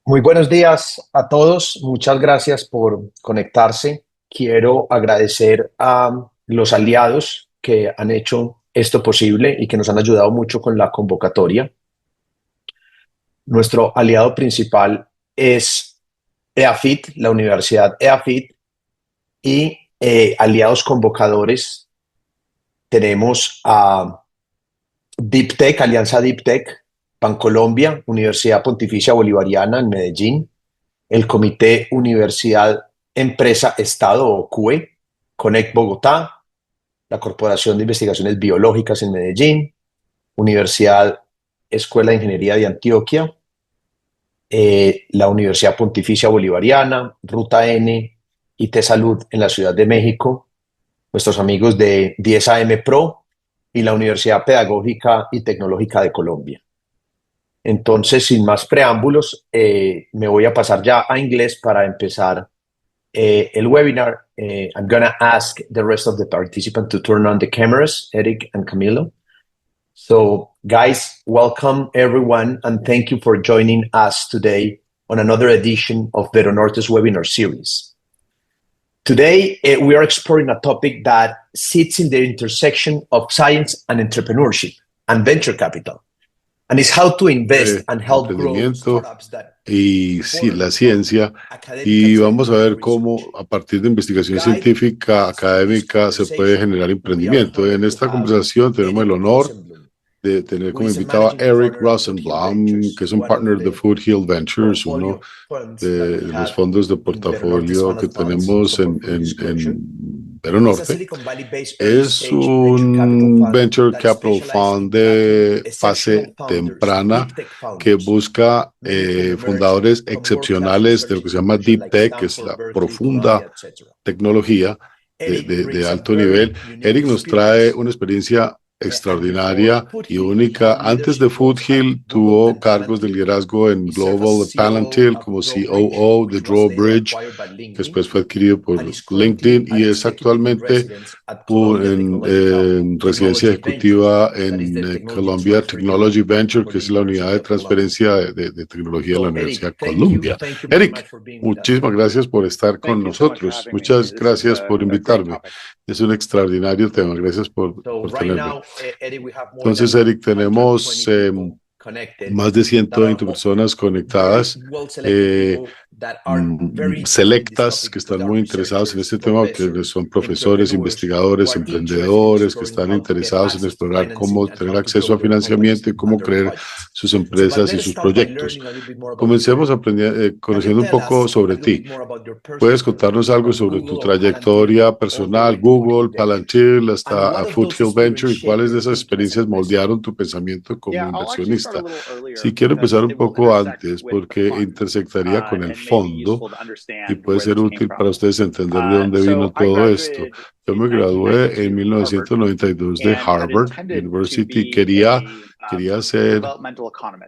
Muy buenos días a todos. Muchas gracias por conectarse. Quiero agradecer a los aliados que han hecho esto posible y que nos han ayudado mucho con la convocatoria. Nuestro aliado principal es EAFIT, la Universidad EAFIT, y aliados convocadores tenemos a DeepTech, Alianza DeepTech, Bancolombia, Universidad Pontificia Bolivariana en Medellín, el Comité Universidad Empresa Estado o CUE, Conect Bogotá, la Corporación de Investigaciones Biológicas en Medellín, Universidad Escuela de Ingeniería de Antioquia, la Universidad Pontificia Bolivariana, Ruta N, IT Salud en la Ciudad de México, nuestros amigos de 10AM Pro y la Universidad Pedagógica y Tecnológica de Colombia. Entonces, sin más preámbulos, me voy a pasar ya a inglés para empezar el webinar. I'm going to ask the rest of the participants to turn on the cameras, Eric and Camilo. So, guys, welcome everyone, and thank you for joining us today on another edition of Vero Norte's webinar series. Today, we are exploring a topic that sits in the intersection of science and entrepreneurship and venture capital. And it's how to invest and help grow startups that y sí, la ciencia, y vamos a ver cómo a partir de investigación científica, académica, se puede generar emprendimiento. En esta conversación tenemos el honor de tener como invitado a Eric Rosenblum, que es un partner de Foothill Ventures, uno de los fondos de portafolio que tenemos en Vero Norte. Es un venture capital fund de fase temprana que busca fundadores excepcionales de lo que se llama Deep Tech, que es la profunda tecnología de alto nivel. Eric nos trae una experiencia extraordinaria y única. Antes de Foothill tuvo cargos de liderazgo en Global Palantir como COO de Drawbridge, que después fue adquirido por LinkedIn, y es actualmente en residencia ejecutiva en Columbia Technology Venture, que es la unidad de transferencia de tecnología de la Universidad de Columbia. Eric, muchísimas gracias por estar con nosotros. Muchas gracias por invitarme. Es un extraordinario tema. Gracias por tenerme. Entonces, Eric, tenemos más de 120 personas conectadas, selectas, que están muy interesados en este tema, que son profesores, investigadores, emprendedores, que están interesados en explorar cómo tener acceso a financiamiento y cómo crear sus empresas y sus proyectos. Comencemos conociendo un poco sobre ti. ¿Puedes contarnos algo sobre tu trayectoria personal, Google, Palantir, hasta Foothill Venture, y cuáles de esas experiencias moldearon tu pensamiento como inversionista? Sí, quiero empezar un poco antes porque intersectaría con el fondo y puede ser útil para ustedes entender de dónde vino todo esto. Yo me gradué en 1992 de Harvard University. Quería ser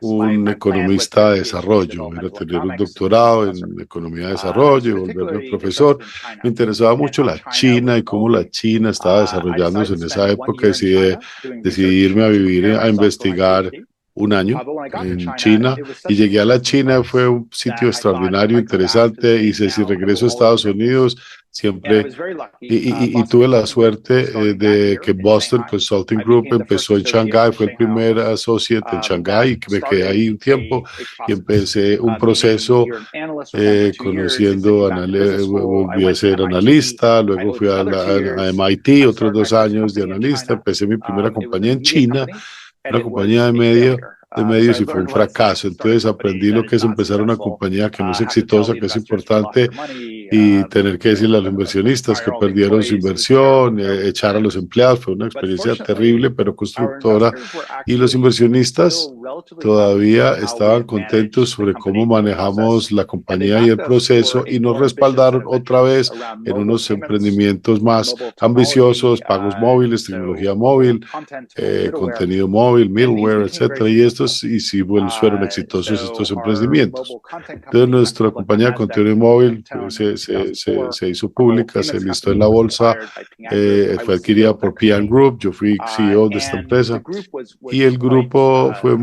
un economista de desarrollo, era tener un doctorado en economía de desarrollo y volverme profesor. Me interesaba mucho la China y cómo la China estaba desarrollándose en esa época. Decidí irme a vivir, a investigar un año en China, y llegué a la China. Fue un sitio extraordinario, interesante. Hice, si regreso a Estados Unidos, siempre, y tuve la suerte de que Boston Consulting Group empezó en Shanghái, fue el primer associate en Shanghái, y que me quedé ahí un tiempo y empecé un proceso conociendo, volví a ser analista, luego fui a MIT, otros 2 años de analista. Empecé mi primera compañía en China, una compañía de medios, y fue un fracaso. Entonces aprendí lo que es empezar una compañía que no es exitosa, que es importante, y tener que decirle a los inversionistas que perdieron su inversión, echar a los empleados. Fue una experiencia terrible, pero constructora, y los inversionistas todavía estaban contentos sobre cómo manejamos la compañía y el proceso, y nos respaldaron otra vez en unos emprendimientos más ambiciosos, pagos móviles, tecnología móvil, contenido móvil, middleware, etcétera. Y estos y si fueron exitosos estos emprendimientos. Entonces, nuestra compañía de contenido móvil se hizo pública, se listó en la bolsa, fue adquirida por P&G Group. Yo fui CEO de esta empresa y el grupo fue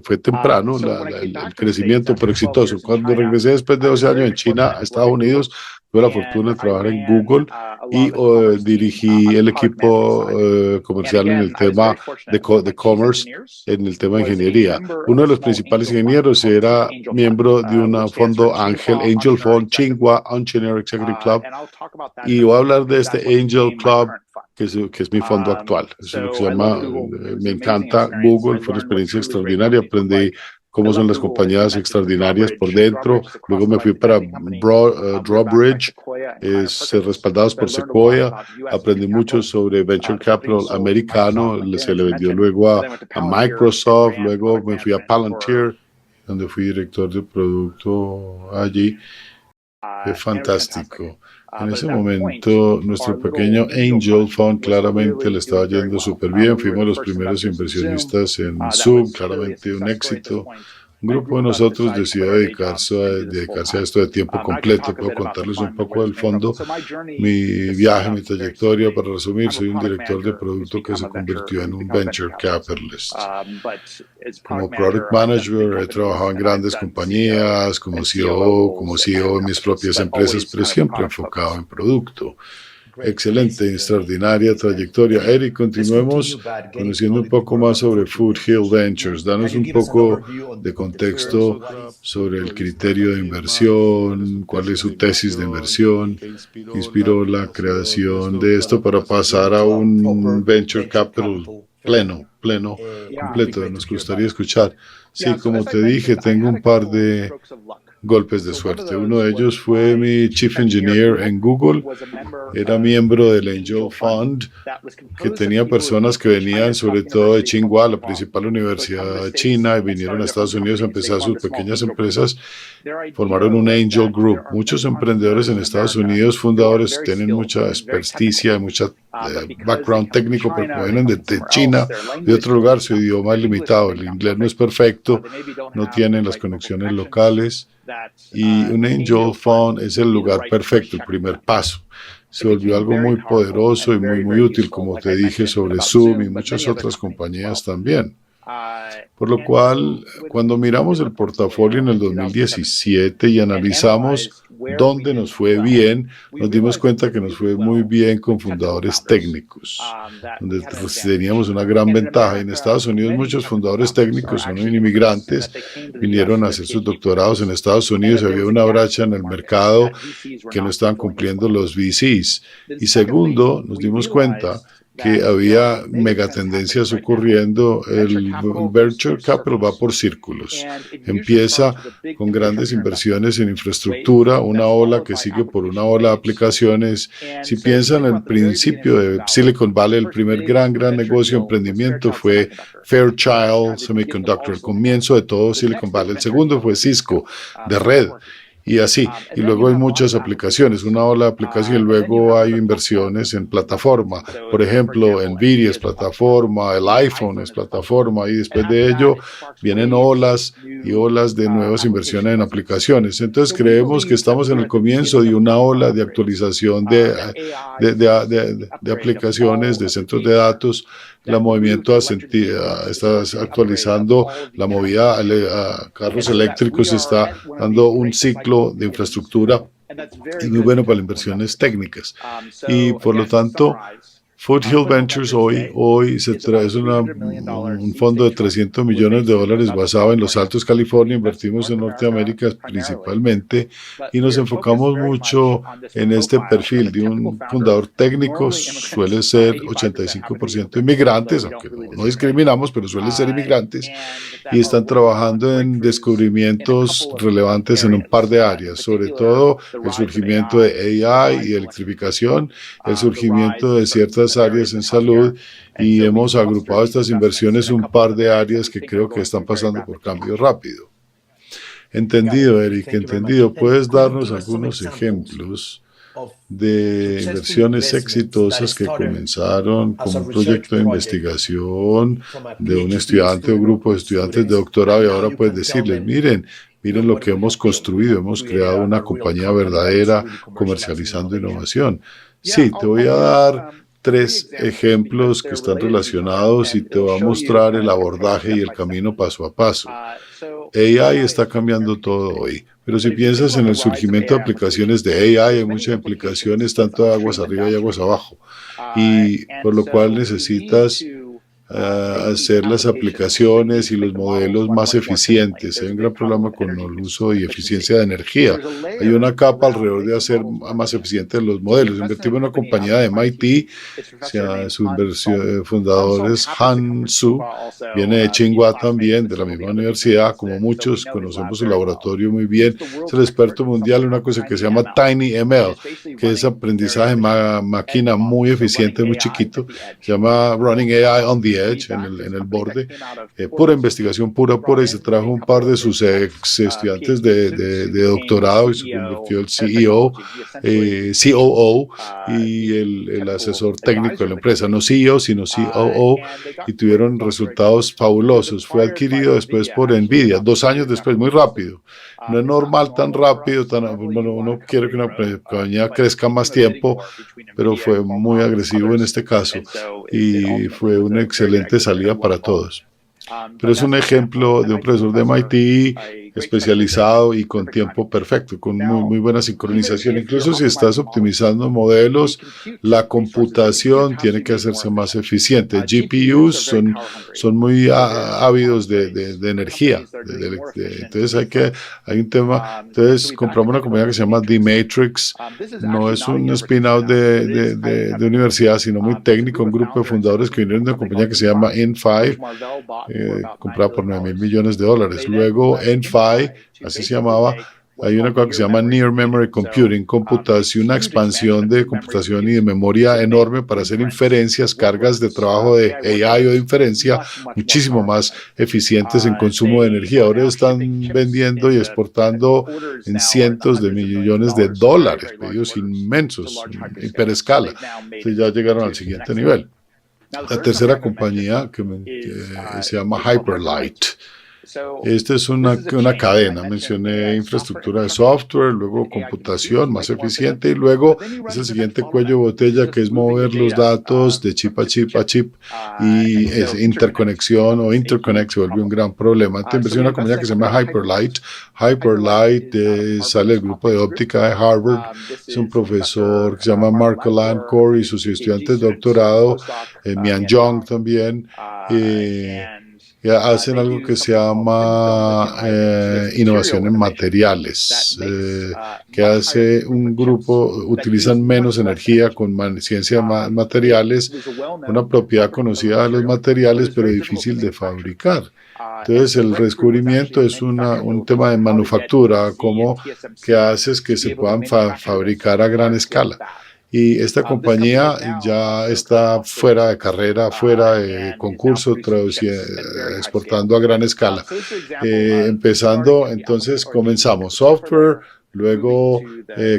fue temprano el crecimiento, pero exitoso. Cuando regresé después de 12 años en China a Estados Unidos, tuve la fortuna de trabajar en Google y dirigí el equipo comercial en el tema de commerce, en el tema de ingeniería. Uno de los principales ingenieros era miembro de un fondo Angel Fund, Tsinghua Engineer Executive Club, y voy a hablar de este Angel Club, que es mi fondo actual. Es lo que se llama, me encanta Google, fue una experiencia extraordinaria, aprendí cómo son las compañías extraordinarias por dentro. Luego me fui para Drawbridge, respaldados por Sequoia. Aprendí mucho sobre Venture Capital americano, se le vendió luego a Microsoft. Luego me fui a Palantir, donde fui director de producto allí. Fue fantástico. En ese momento, nuestro pequeño Angel Fund claramente le estaba yendo súper bien. Fuimos los primeros inversionistas en Zoom, claramente un éxito. Un grupo de nosotros decidió dedicarse a esto de tiempo completo. Puedo contarles un poco del fondo, mi viaje, mi trayectoria. Para resumir, soy un director de producto que se convirtió en un venture capitalist. Como product manager he trabajado en grandes compañías, como CEO en mis propias empresas, pero siempre enfocado en producto. Excelente, extraordinaria trayectoria. Eric, continuemos conociendo un poco más sobre Foothill Ventures. Danos un poco de contexto sobre el criterio de inversión, cuál es su tesis de inversión, qué inspiró la creación de esto para pasar a un venture capital completo. Nos gustaría escuchar. Sí, como te dije, tengo un par de golpes de suerte. Uno de ellos fue mi Chief Engineer en Google. Era miembro del Angel Fund, que tenía personas que venían sobre todo de Tsinghua, la principal universidad de China, y vinieron a Estados Unidos a empezar sus pequeñas empresas. Formaron un Angel Group. Muchos emprendedores en Estados Unidos, fundadores, tienen mucha experticia, mucha background técnico, pero como vienen de China, de otro lugar, su idioma es limitado. El inglés no es perfecto, no tienen las conexiones locales. Y un Angel Fund es el lugar perfecto, el primer paso. Se volvió algo muy poderoso y muy útil, como te dije, sobre Zoom y muchas otras compañías también. Por lo cual, cuando miramos el portafolio en el 2017 y analizamos dónde nos fue bien, nos dimos cuenta que nos fue muy bien con fundadores técnicos, donde teníamos una gran ventaja. En Estados Unidos muchos fundadores técnicos son inmigrantes, vinieron a hacer sus doctorados en Estados Unidos, había una brecha en el mercado que no estaban cumpliendo los VCs. Y segundo, nos dimos cuenta que había megatendencias ocurriendo. El venture capital va por círculos. Empieza con grandes inversiones en infraestructura, una ola que sigue por una ola de aplicaciones. Si piensan en el principio de Silicon Valley, el primer gran negocio, emprendimiento fue Fairchild Semiconductor, el comienzo de todo Silicon Valley. El segundo fue Cisco, de red. Y así, y luego hay muchas aplicaciones, una ola de aplicación, y luego hay inversiones en plataforma. Por ejemplo, Nvidia es plataforma, el iPhone es plataforma, y después de ello vienen olas y olas de nuevas inversiones en aplicaciones. Entonces creemos que estamos en el comienzo de una ola de actualización de aplicaciones, de centros de datos. El movimiento está actualizando la movida a carros eléctricos, está dando un ciclo de infraestructura y muy bueno para las inversiones técnicas. Y por lo tanto, Foothill Ventures hoy es un fondo de $300 millones basado en Los Altos, California. Invertimos en Norteamérica principalmente y nos enfocamos mucho en este perfil de un fundador técnico. Suele ser 85% inmigrantes, aunque no discriminamos, pero suelen ser inmigrantes, y están trabajando en descubrimientos relevantes en un par de áreas, sobre todo el surgimiento de AI y electrificación, el surgimiento de ciertas áreas en salud, y hemos agrupado estas inversiones en un par de áreas que creo que están pasando por cambio rápido. Entendido, Eric, entendido. ¿Puedes darnos algunos ejemplos de inversiones exitosas que comenzaron como un proyecto de investigación de un estudiante o grupo de estudiantes de doctorado y ahora puedes decirles, miren lo que hemos construido, hemos creado una compañía verdadera comercializando innovación. Sí, te voy a dar 3 ejemplos que están relacionados y te voy a mostrar el abordaje y el camino paso a paso. AI está cambiando todo hoy, pero si piensas en el surgimiento de aplicaciones de AI, hay muchas implicaciones, tanto de aguas arriba y aguas abajo, y por lo cual necesitas hacer las aplicaciones y los modelos más eficientes. Hay un gran problema con el uso y eficiencia de energía. Hay una capa alrededor de hacer más eficientes los modelos. Invertimos en una compañía de MIT, su fundador es Han Su, viene de Tsinghua también, de la misma universidad, como muchos, conocemos su laboratorio muy bien. Es el experto mundial en una cosa que se llama TinyML, que es aprendizaje máquina muy eficiente, muy chiquito. Se llama Running AI on the Edge, en el borde, pura investigación pura, y se trajo un par de sus ex estudiantes de doctorado y se convirtió el CEO, COO y el asesor técnico de la empresa, no CEO, sino COO, y tuvieron resultados fabulosos. Fue adquirido después por NVIDIA, 2 años después, muy rápido. No es normal tan rápido, bueno, uno quiere que una compañía crezca más tiempo, pero fue muy agresivo en este caso y fue una excelente salida para todos. Pero es un ejemplo de un profesor de MIT especializado y con tiempo perfecto, con muy buena sincronización. Incluso si estás optimizando modelos, la computación tiene que hacerse más eficiente. GPUs son muy ávidos de energía. Entonces hay un tema. Entonces compramos una compañía que se llama D-Matrix. No es un spin-out de universidad, sino muy técnico, un grupo de fundadores que vinieron de una compañía que se llama N5, comprada por $9,000 millones. Luego N5, así se llamaba, hay una cosa que se llama Near Memory Computing, computación, una expansión de computación y de memoria enorme para hacer inferencias, cargas de trabajo de AI o de inferencia muchísimo más eficientes en consumo de energía. Ahora están vendiendo y exportando en cientos de millones de dólares, pedidos inmensos, hiperescala. Entonces ya llegaron al siguiente nivel. La tercera compañía que se llama Hyperlight. Esta es una cadena. Mencioné infraestructura de software, luego computación más eficiente y luego es el siguiente cuello de botella, que es mover los datos de chip a chip a chip, y interconexión o interconnect se vuelve un gran problema. Entonces invertí en una compañía que se llama Hyperlight. Hyperlight sale del grupo de óptica de Harvard. Es un profesor que se llama Marco Landcore y sus estudiantes de doctorado, Mian Jong también. Hacen algo que se llama innovación en materiales, que hace un grupo, utilizan menos energía con ciencia de materiales, una propiedad conocida de los materiales, pero difícil de fabricar. Entonces el descubrimiento es un tema de manufactura, como que haces que se puedan fabricar a gran escala. Y esta compañía ya está fuera de carrera, fuera de concurso, exportando a gran escala. Empezando, entonces comenzamos software, luego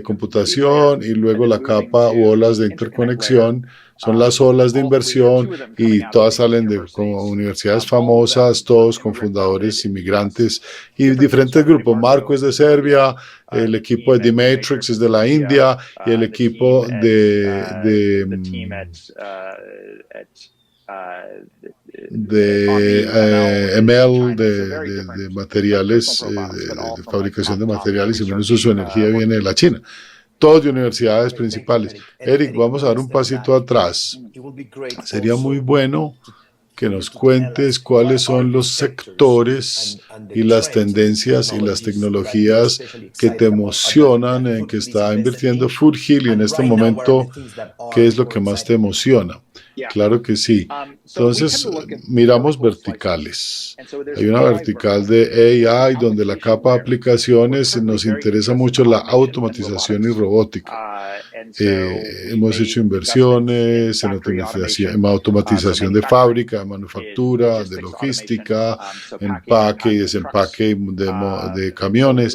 computación y luego la capa u olas de interconexión. Son las olas de inversión y todas salen de como universidades famosas, todos con fundadores inmigrantes y diferentes grupos. Marco es de Serbia, el equipo de D-Matrix es de la India y el equipo de ML de materiales, de fabricación de materiales y menos uso de energía viene de la China. Todos de universidades principales. Eric, vamos a dar un pasito atrás. Sería muy bueno que nos cuentes cuáles son los sectores y las tendencias y las tecnologías que te emocionan, en que está invirtiendo Foothill, y en este momento, ¿qué es lo que más te emociona? Claro que sí. Entonces, miramos verticales. Hay una vertical de AI donde la capa de aplicaciones nos interesa mucho la automatización y robótica. Hemos hecho inversiones en automatización de fábrica, de manufactura, de logística, empaque y desempaque de camiones.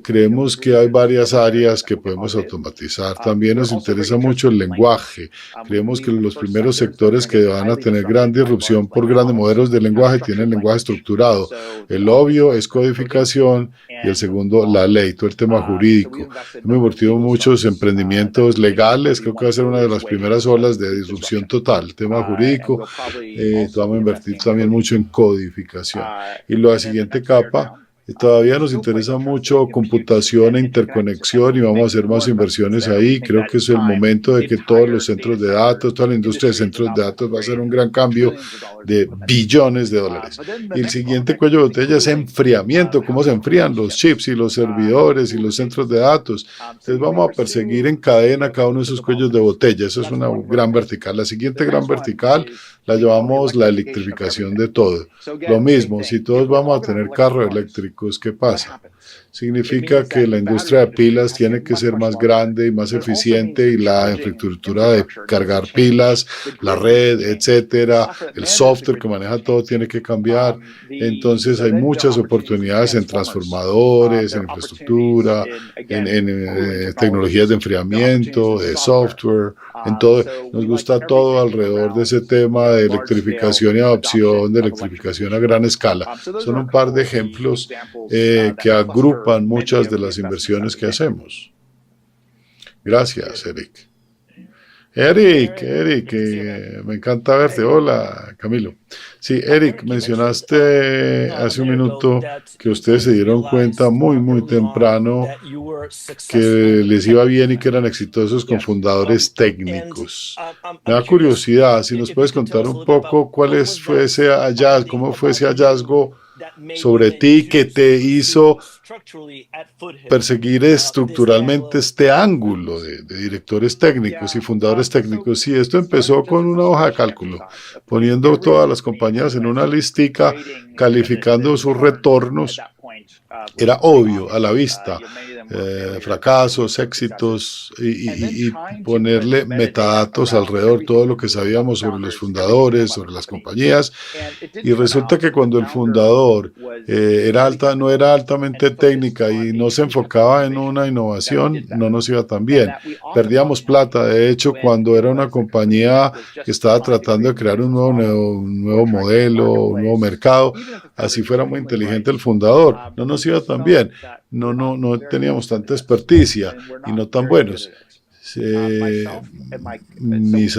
creemos que hay varias áreas que podemos automatizar. También nos interesa mucho el lenguaje. Creemos que los primeros sectores que van a tener gran disrupción por grandes modelos de lenguaje tienen lenguaje estructurado. El obvio es codificación y el segundo, la ley, todo el tema jurídico. Hemos invertido muchos emprendimientos legales, creo que va a ser una de las primeras olas de disrupción total. El tema jurídico, vamos a invertir también mucho en codificación. Y la siguiente capa, todavía nos interesa mucho computación e interconexión y vamos a hacer más inversiones ahí. Creo que es el momento de que todos los centros de datos, toda la industria de centros de datos va a hacer un gran cambio de billones de dólares. Y el siguiente cuello de botella es enfriamiento, cómo se enfrían los chips y los servidores y los centros de datos. Entonces vamos a perseguir en cadena cada uno de esos cuellos de botella. Eso es una gran vertical. La siguiente gran vertical la llamamos la electrificación de todo. Lo mismo, si todos vamos a tener carros eléctricos, ¿qué pasa? Significa que la industria de pilas tiene que ser más grande y más eficiente y la infraestructura de cargar pilas, la red, etcétera, el software que maneja todo tiene que cambiar. Entonces hay muchas oportunidades en transformadores, en infraestructura, en tecnologías de enfriamiento, de software, en todo. Nos gusta todo alrededor de ese tema de electrificación y adopción de electrificación a gran escala. Son un par de ejemplos que agrupan muchas de las inversiones que hacemos. Gracias, Eric. Eric, me encanta verte. Hola, Camilo. Sí, Eric, mencionaste hace un minuto que ustedes se dieron cuenta muy temprano que les iba bien y que eran exitosos con fundadores técnicos. Me da curiosidad, si nos puedes contar un poco fue ese hallazgo, cómo fue ese hallazgo sobre ti que te hizo perseguir estructuralmente este ángulo de directores técnicos y fundadores técnicos. Sí, esto empezó con una hoja de cálculo, poniendo todas las compañías en una listica, calificando sus retornos. Era obvio a la vista, fracasos, éxitos y ponerle metadatos alrededor, todo lo que sabíamos sobre los fundadores, sobre las compañías. Y resulta que cuando el fundador no era altamente técnica y no se enfocaba en una innovación, no nos iba tan bien. Perdíamos plata. De hecho, cuando era una compañía que estaba tratando de crear un nuevo modelo, un nuevo mercado, así fuera muy inteligente el fundador, no nos iba tan bien. No teníamos tanta experticia y no tan buenos. Mis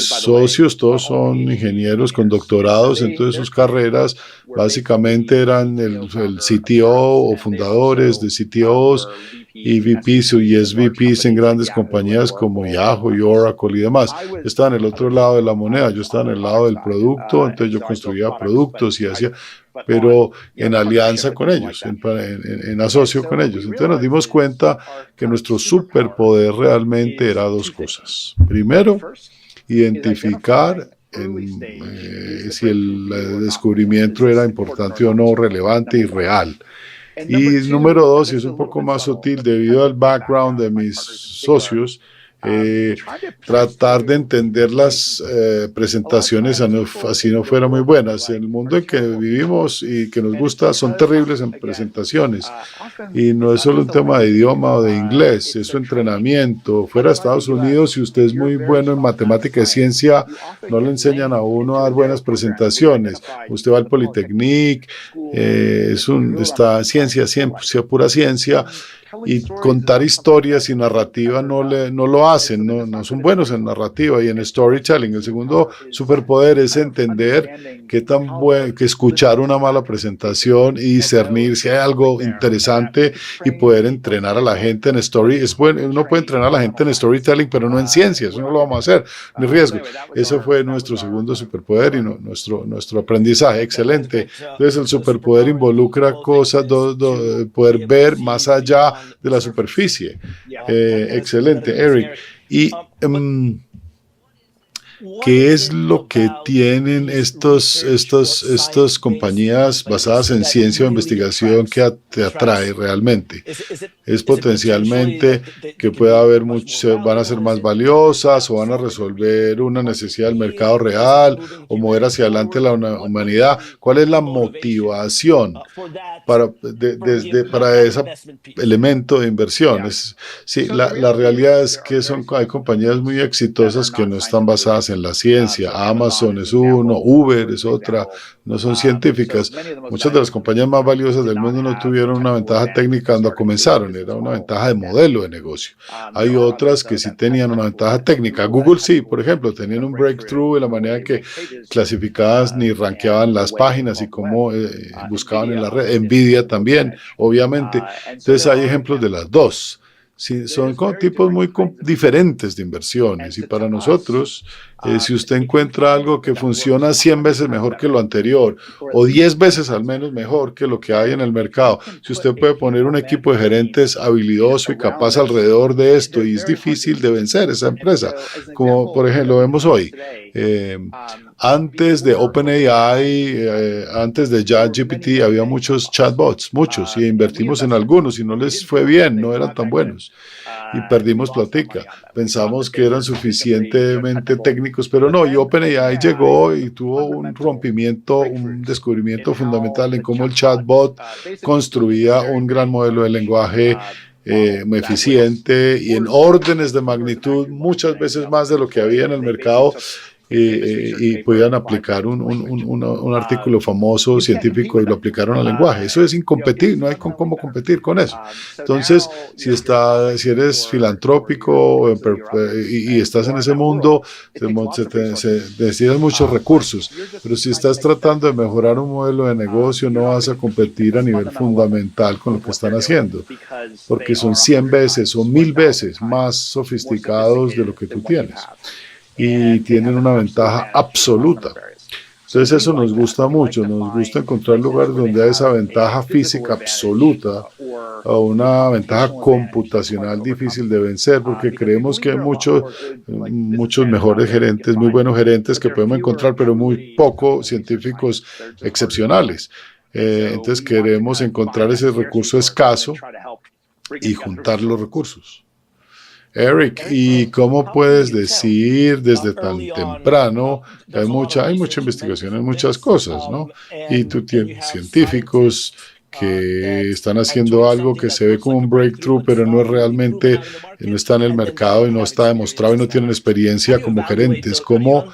socios todos son ingenieros con doctorados, entonces sus carreras básicamente eran el CTO o fundadores de CTOs y VPs y SVPs en grandes compañías como Yahoo y Oracle y demás. Yo estaba en el otro lado de la moneda, yo estaba en el lado del producto, entonces yo construía productos y hacía, pero en alianza con ellos, en asocio con ellos. Entonces nos dimos cuenta que nuestro superpoder realmente era dos cosas. Primero, identificar si el descubrimiento era importante o no, relevante y real. Y número dos, y es un poco más sutil, debido al background de mis socios, tratar de entender las presentaciones así no fueran muy buenas. En el mundo en que vivimos y que nos gusta son terribles en presentaciones y no es solo un tema de idioma o de inglés, es su entrenamiento. Fuera de Estados Unidos, si usted es muy bueno en matemática y ciencia, no le enseñan a uno a dar buenas presentaciones. Usted va al Politécnic, está ciencia, pura ciencia, y contar historias y narrativa no lo hacen, no son buenos en narrativa y en storytelling. El segundo superpoder es entender que escuchar una mala presentación y discernir si hay algo interesante y poder entrenar a la gente en story. Es bueno, uno puede entrenar a la gente en storytelling, pero no en ciencia, eso no lo vamos a hacer, ni riesgo. Eso fue nuestro segundo superpoder y nuestro aprendizaje. Excelente. Entonces el superpoder involucra cosas, poder ver más allá de la superficie. Excelente, Eric. Y ¿Qué es lo que tienen estas compañías basadas en ciencia o investigación que te atrae realmente? Es potencialmente que pueda haber van a ser más valiosas o van a resolver una necesidad del mercado real o mover hacia adelante la humanidad. ¿Cuál es la motivación para ese elemento de inversión? Sí, la realidad es que hay compañías muy exitosas que no están basadas en la ciencia. Amazon es uno, Uber es otra, no son científicas. Muchas de las compañías más valiosas del mundo no tuvieron una ventaja técnica cuando comenzaron, era una ventaja de modelo de negocio. Hay otras que sí tenían una ventaja técnica. Google sí, por ejemplo, tenían un breakthrough en la manera que clasificadas ni rankeaban las páginas y cómo buscaban en la red. Nvidia también, obviamente. Entonces hay ejemplos de las dos. Sí, son tipos muy diferentes de inversiones y para nosotros, si usted encuentra algo que funciona 100 veces mejor que lo anterior o 10 veces al menos mejor que lo que hay en el mercado, si usted puede poner un equipo de gerentes habilidoso y capaz alrededor de esto y es difícil de vencer esa empresa, como por ejemplo lo vemos hoy. Antes de OpenAI, antes de ChatGPT, había muchos chatbots, muchos, y invertimos en algunos y no les fue bien, no eran tan buenos. Y perdimos platica. Pensamos que eran suficientemente técnicos, pero no, y OpenAI llegó y tuvo un rompimiento, un descubrimiento fundamental en cómo el chatbot construía un gran modelo de lenguaje eficiente y en órdenes de magnitud muchas veces más de lo que había en el mercado y podían aplicar un artículo famoso científico y lo aplicaron al lenguaje. Eso es incompetir, no hay cómo competir con eso. Entonces, si eres filantrópico y estás en ese mundo, necesitas muchos recursos, pero si estás tratando de mejorar un modelo de negocio, no vas a competir a nivel fundamental con lo que están haciendo, porque son 100 veces o 1000 veces más sofisticados de lo que tú tienes. Y tienen una ventaja absoluta. Entonces eso nos gusta mucho, nos gusta encontrar lugares donde hay esa ventaja física absoluta o una ventaja computacional difícil de vencer, porque creemos que hay muchos mejores gerentes, muy buenos gerentes que podemos encontrar, pero muy pocos científicos excepcionales. Entonces queremos encontrar ese recurso escaso y juntar los recursos. Eric, ¿y cómo puedes decir desde tan temprano que hay mucha investigación en muchas cosas, ¿no? Y tú tienes científicos que están haciendo algo que se ve como un breakthrough, pero no es realmente, no está en el mercado y no está demostrado y no tienen experiencia como gerentes. ¿Cómo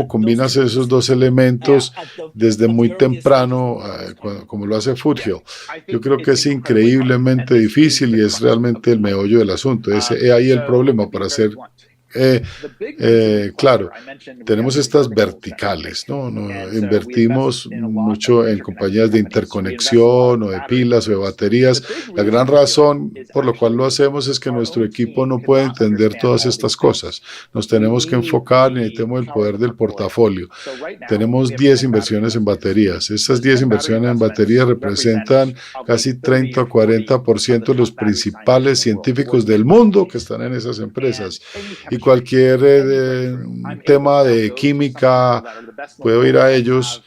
combinas esos dos elementos desde muy temprano, como lo hace Foothill? Yo creo que es increíblemente difícil y es realmente el meollo del asunto. Es ahí el problema para hacer. Claro, tenemos estas verticales, ¿no? Invertimos mucho en compañías de interconexión o de pilas o de baterías. La gran razón por la cual lo hacemos es que nuestro equipo no puede entender todas estas cosas. Nos tenemos que enfocar, necesitamos el poder del portafolio. Tenemos 10 inversiones en baterías. Estas 10 inversiones en baterías representan casi 30 o 40% de los principales científicos del mundo que están en esas empresas. Y cualquier tema de química, puedo ir a ellos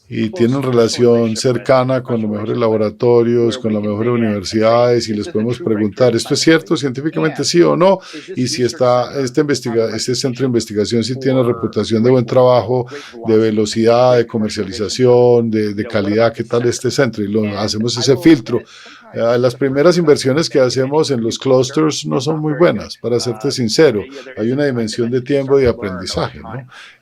y tienen relación cercana con los mejores laboratorios, con las mejores universidades y les podemos preguntar, ¿esto es cierto científicamente sí o no? Y si este centro de investigación sí tiene reputación de buen trabajo, de velocidad, de comercialización, de calidad, ¿qué tal este centro? Y hacemos ese filtro. Las primeras inversiones que hacemos en los clusters no son muy buenas, para serte sincero. Hay una dimensión de tiempo y de aprendizaje, ¿no?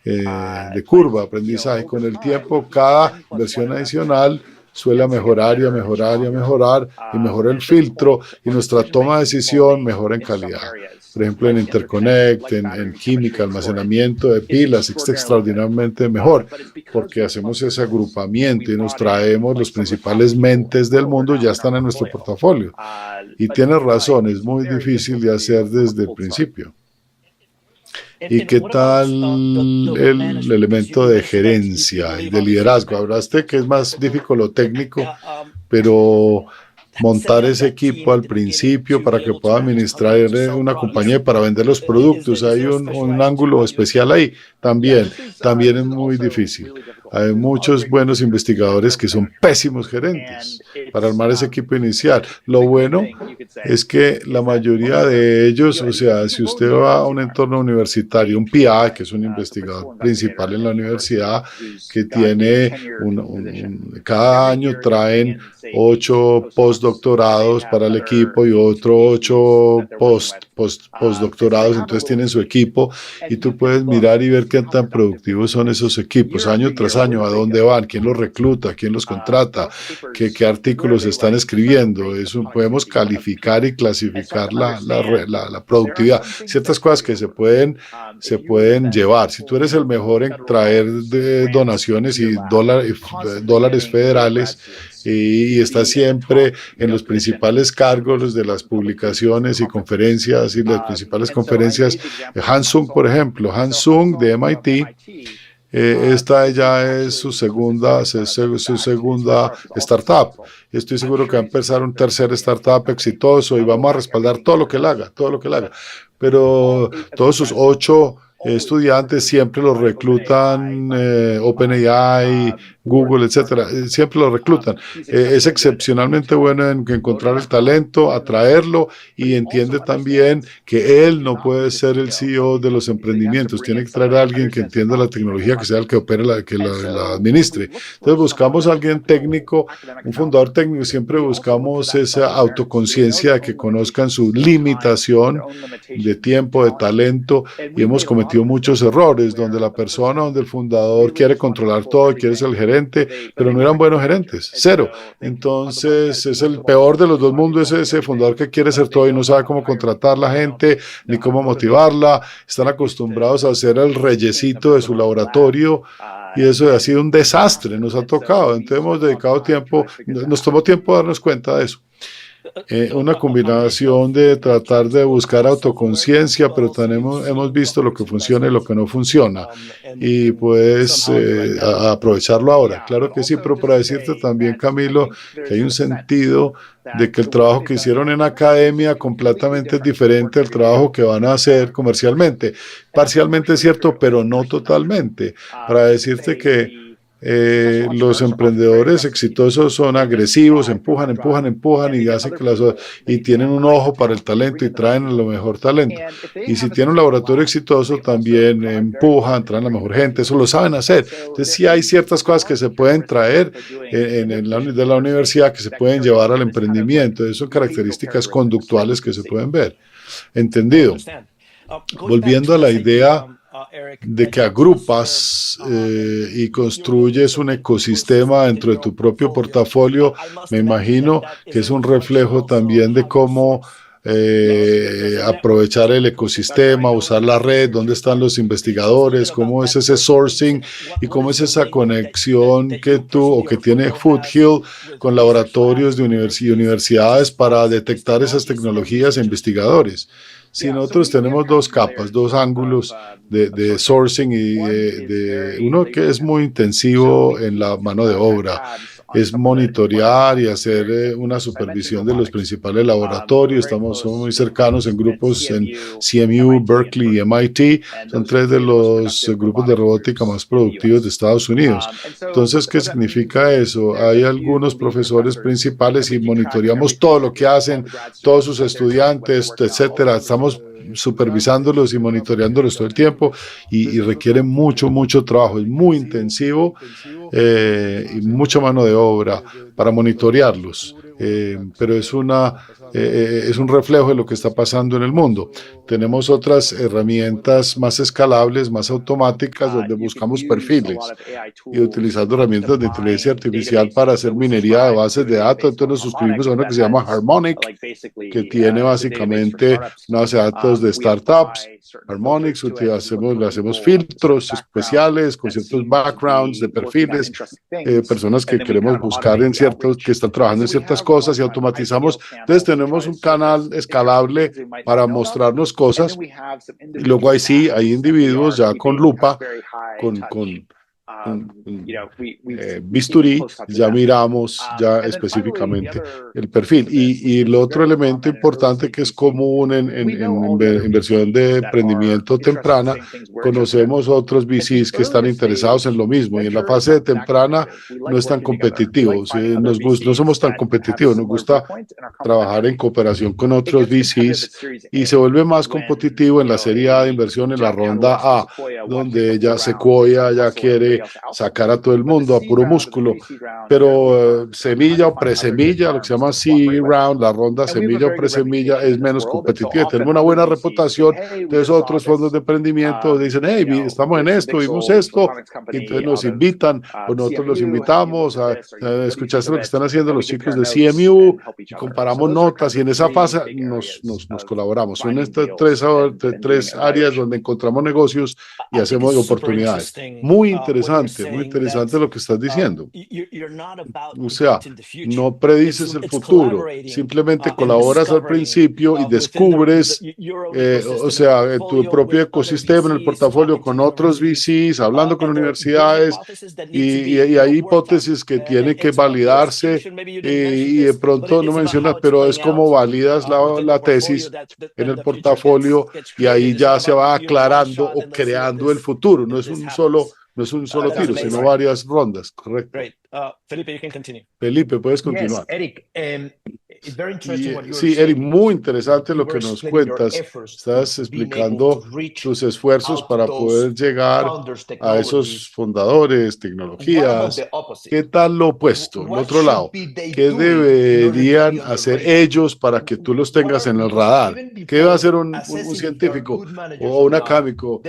De curva de aprendizaje. Con el tiempo, cada inversión adicional suele mejorar y a mejorar y a mejorar y mejora el filtro y nuestra toma de decisión mejora en calidad. Por ejemplo, en interconnect, en química, almacenamiento de pilas, es extraordinariamente mejor porque hacemos ese agrupamiento y nos traemos los principales mentes del mundo, ya están en nuestro portafolio. Y tienes razón, es muy difícil de hacer desde el principio. ¿Y qué tal el elemento de gerencia y de liderazgo? Hablaste que es más difícil lo técnico, pero montar ese equipo al principio para que pueda administrar una compañía y para vender los productos. Hay un ángulo especial ahí. También es muy difícil. Hay muchos buenos investigadores que son pésimos gerentes para armar ese equipo inicial. Lo bueno es que la mayoría de ellos, o sea, si usted va a un entorno universitario, un PI, que es un investigador principal en la universidad, que tiene cada año traen 8 postdoctorados para el equipo y otro 8 postdoctorados, entonces tienen su equipo y tú puedes mirar y ver qué tan productivos son esos equipos, año tras año, a dónde van, quién los recluta, quién los contrata, qué artículos están escribiendo. Eso podemos calificar y clasificar la productividad. Ciertas cosas que se pueden llevar. Si tú eres el mejor en traer donaciones y dólares federales, y está siempre en los principales cargos de las publicaciones y conferencias y las principales conferencias. Hansung, por ejemplo, Hansung de MIT, esta ya es su segunda startup. Estoy seguro que va a empezar un tercer startup exitoso y vamos a respaldar todo lo que él haga. Pero todos sus 8 estudiantes siempre los reclutan, OpenAI, Google, etcétera, siempre lo reclutan. Es excepcionalmente bueno en encontrar el talento, atraerlo, y entiende también que él no puede ser el CEO de los emprendimientos, tiene que traer a alguien que entienda la tecnología, que sea el que opere, que la administre. Entonces buscamos a alguien técnico, un fundador técnico, siempre buscamos esa autoconciencia de que conozcan su limitación de tiempo, de talento, y hemos cometido muchos errores donde donde el fundador quiere controlar todo, quiere ser el gerente, pero no eran buenos gerentes, cero. Entonces es el peor de los dos mundos, ese fundador que quiere ser todo y no sabe cómo contratar la gente ni cómo motivarla. Están acostumbrados a ser el reyesito de su laboratorio y eso ha sido un desastre, nos ha tocado. Entonces hemos dedicado tiempo, nos tomó tiempo darnos cuenta de eso. Una combinación de tratar de buscar autoconciencia, pero también hemos visto lo que funciona y lo que no funciona, y pues aprovecharlo ahora. Claro que sí, pero para decirte también, Camilo, que hay un sentido de que el trabajo que hicieron en academia completamente es diferente al trabajo que van a hacer comercialmente. Parcialmente es cierto, pero no totalmente. Para decirte que los emprendedores exitosos son agresivos, empujan y hacen y tienen un ojo para el talento y traen lo mejor talento. Y si tienen un laboratorio exitoso, también empujan, traen la mejor gente, eso lo saben hacer. Entonces sí hay ciertas cosas que se pueden traer de la universidad que se pueden llevar al emprendimiento. Esas son características conductuales que se pueden ver. ¿Entendido? Volviendo a la idea de que agrupas y construyes un ecosistema dentro de tu propio portafolio, me imagino que es un reflejo también de cómo aprovechar el ecosistema, usar la red, dónde están los investigadores, cómo es ese sourcing y cómo es esa conexión que tiene Foothill con laboratorios de universidades para detectar esas tecnologías e investigadores. Sí, nosotros tenemos dos capas, dos ángulos de sourcing y uno que es muy intensivo en la mano de obra, es monitorear y hacer una supervisión de los principales laboratorios. Somos muy cercanos en grupos en CMU, Berkeley y MIT. Son 3 de los grupos de robótica más productivos de Estados Unidos. Entonces, ¿qué significa eso? Hay algunos profesores principales y monitoreamos todo lo que hacen, todos sus estudiantes, etcétera. Estamos supervisándolos y monitoreándolos todo el tiempo y requiere mucho trabajo, es muy intensivo y mucha mano de obra para monitorearlos, pero es un reflejo de lo que está pasando en el mundo. Tenemos otras herramientas más escalables, más automáticas, donde buscamos perfiles y utilizando herramientas de inteligencia artificial para hacer minería de bases de datos. Entonces nos suscribimos a una que se llama Harmonic, que tiene básicamente una base de datos de startups. Harmonic, le hacemos filtros especiales con ciertos backgrounds de perfiles, personas que queremos buscar que están trabajando en ciertas cosas, y automatizamos. Entonces tenemos un canal escalable para mostrarnos cosas, y luego hay individuos ya con lupa, con bisturí, ya miramos ya específicamente el perfil. Y el otro elemento importante que es común en inversión de emprendimiento temprana, conocemos otros VCs que están interesados en lo mismo, y en la fase de temprana no es tan competitivo, no somos tan competitivos, nos gusta trabajar en cooperación con otros VCs, y se vuelve más competitivo en la serie A de inversión, en la ronda A, donde ya Sequoia ya quiere sacar a todo el mundo a puro músculo, pero semilla o presemilla, lo que se llama seed round, la ronda semilla o presemilla, es menos competitiva. Tenemos una buena reputación, entonces otros fondos de emprendimiento dicen, hey, estamos en esto, vimos esto, y entonces nos invitan, o nosotros los invitamos a escucharse lo que están haciendo los chicos de CMU, y comparamos notas, y en esa fase nos colaboramos. Son estas tres áreas donde encontramos negocios y hacemos oportunidades. Muy interesante lo que estás diciendo. O sea, no predices el futuro, simplemente colaboras al principio y descubres, o sea, en tu propio ecosistema, en el portafolio, con otros VCs, hablando con universidades, y hay hipótesis que tienen que validarse, y de pronto no mencionas, pero es como validas la tesis en el portafolio, y ahí ya se va aclarando o creando el futuro. No es un solo tiro, sino varias rondas, correcto. Felipe, you can continue. Felipe, puedes continuar. Yes, Eric, it's very interesting what you were Sí, saying. Eric, muy interesante lo que nos cuentas. Estás explicando tus esfuerzos para poder llegar a esos fundadores, tecnologías. ¿Qué tal lo opuesto, el otro lado? ¿Qué deberían hacer ellos para que tú los tengas en el radar? ¿Qué debe hacer un científico o un académico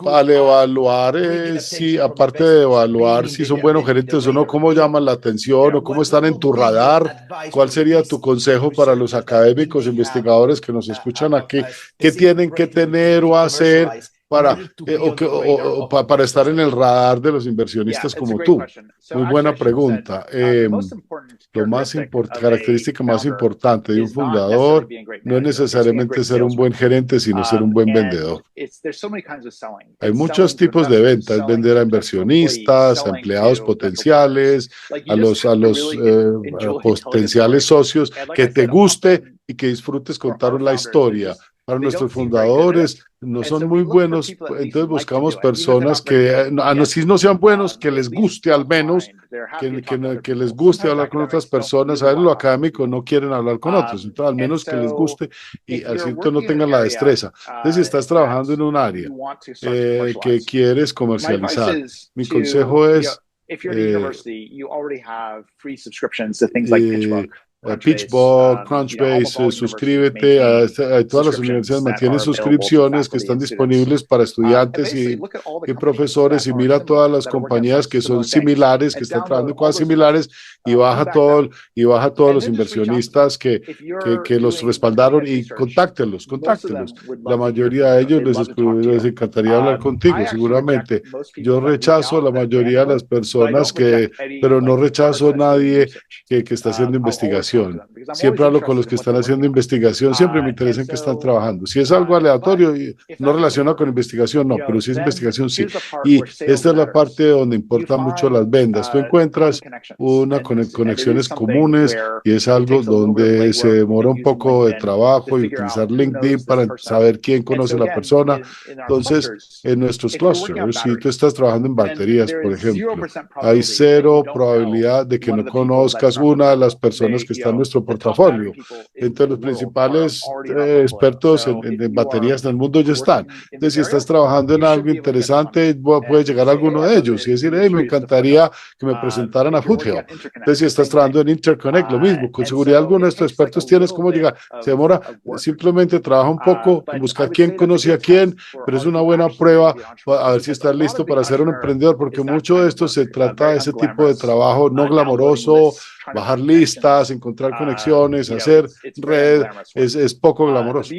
para evaluar si, aparte de evaluar si son buenos gerentes o no, cómo llaman la atención o cómo están en tu radar? ¿Cuál sería tu consejo para los académicos, investigadores que nos escuchan aquí? ¿Qué tienen que tener o hacer para estar en el radar de los inversionistas como tú? Muy buena pregunta. Característica más importante de un fundador no es necesariamente ser un buen gerente, sino ser un buen vendedor. Hay muchos tipos de ventas: es vender a inversionistas, a empleados potenciales, a los potenciales socios, que te guste y que disfrutes contar la historia. Para nuestros fundadores no son muy buenos, entonces buscamos personas que, si no sean buenos, que les guste al menos, que les guste hablar con otras personas. A ver, lo académico no quieren hablar con otros, entonces al menos que les guste, y así tú no tengas la destreza. Entonces, si estás trabajando en un área que quieres comercializar, mi consejo es PitchBook, Crunchbase, suscríbete a todas las universidades, mantienen suscripciones que están disponibles para estudiantes y profesores, y mira todas las compañías que son similares, que están trabajando en cosas similares, y baja todos los inversionistas que los respaldaron, y contáctelos. La mayoría de ellos les encantaría hablar contigo, seguramente. Yo rechazo a la mayoría de las personas pero no rechazo a nadie que está haciendo investigación. Siempre hablo con los que están haciendo investigación, siempre me interesa en qué están trabajando. Si es algo aleatorio y no relacionado con investigación, no, pero si es investigación, sí. Y esta es la parte donde importan mucho las ventas. Tú encuentras conexiones comunes, y es algo donde se demora un poco de trabajo, y utilizar LinkedIn para saber quién conoce a la persona. Entonces, en nuestros clusters, si tú estás trabajando en baterías, por ejemplo, hay cero probabilidad de que no conozcas una de las personas que está en nuestro portafolio. Entre los principales expertos en baterías en el mundo ya están. Entonces, si estás trabajando en algo interesante, puedes llegar a alguno de ellos y decir, hey, me encantaría que me presentaran a Foothill. Entonces, si estás trabajando en Interconnect, lo mismo. Con seguridad alguno de estos expertos tienes cómo llegar. Se demora, simplemente trabaja un poco en buscar quién conoce a quién, pero es una buena prueba a ver si estás listo para ser un emprendedor, porque mucho de esto se trata de ese tipo de trabajo no glamoroso, bajar listas, encontrar conexiones, hacer red, es poco glamoroso.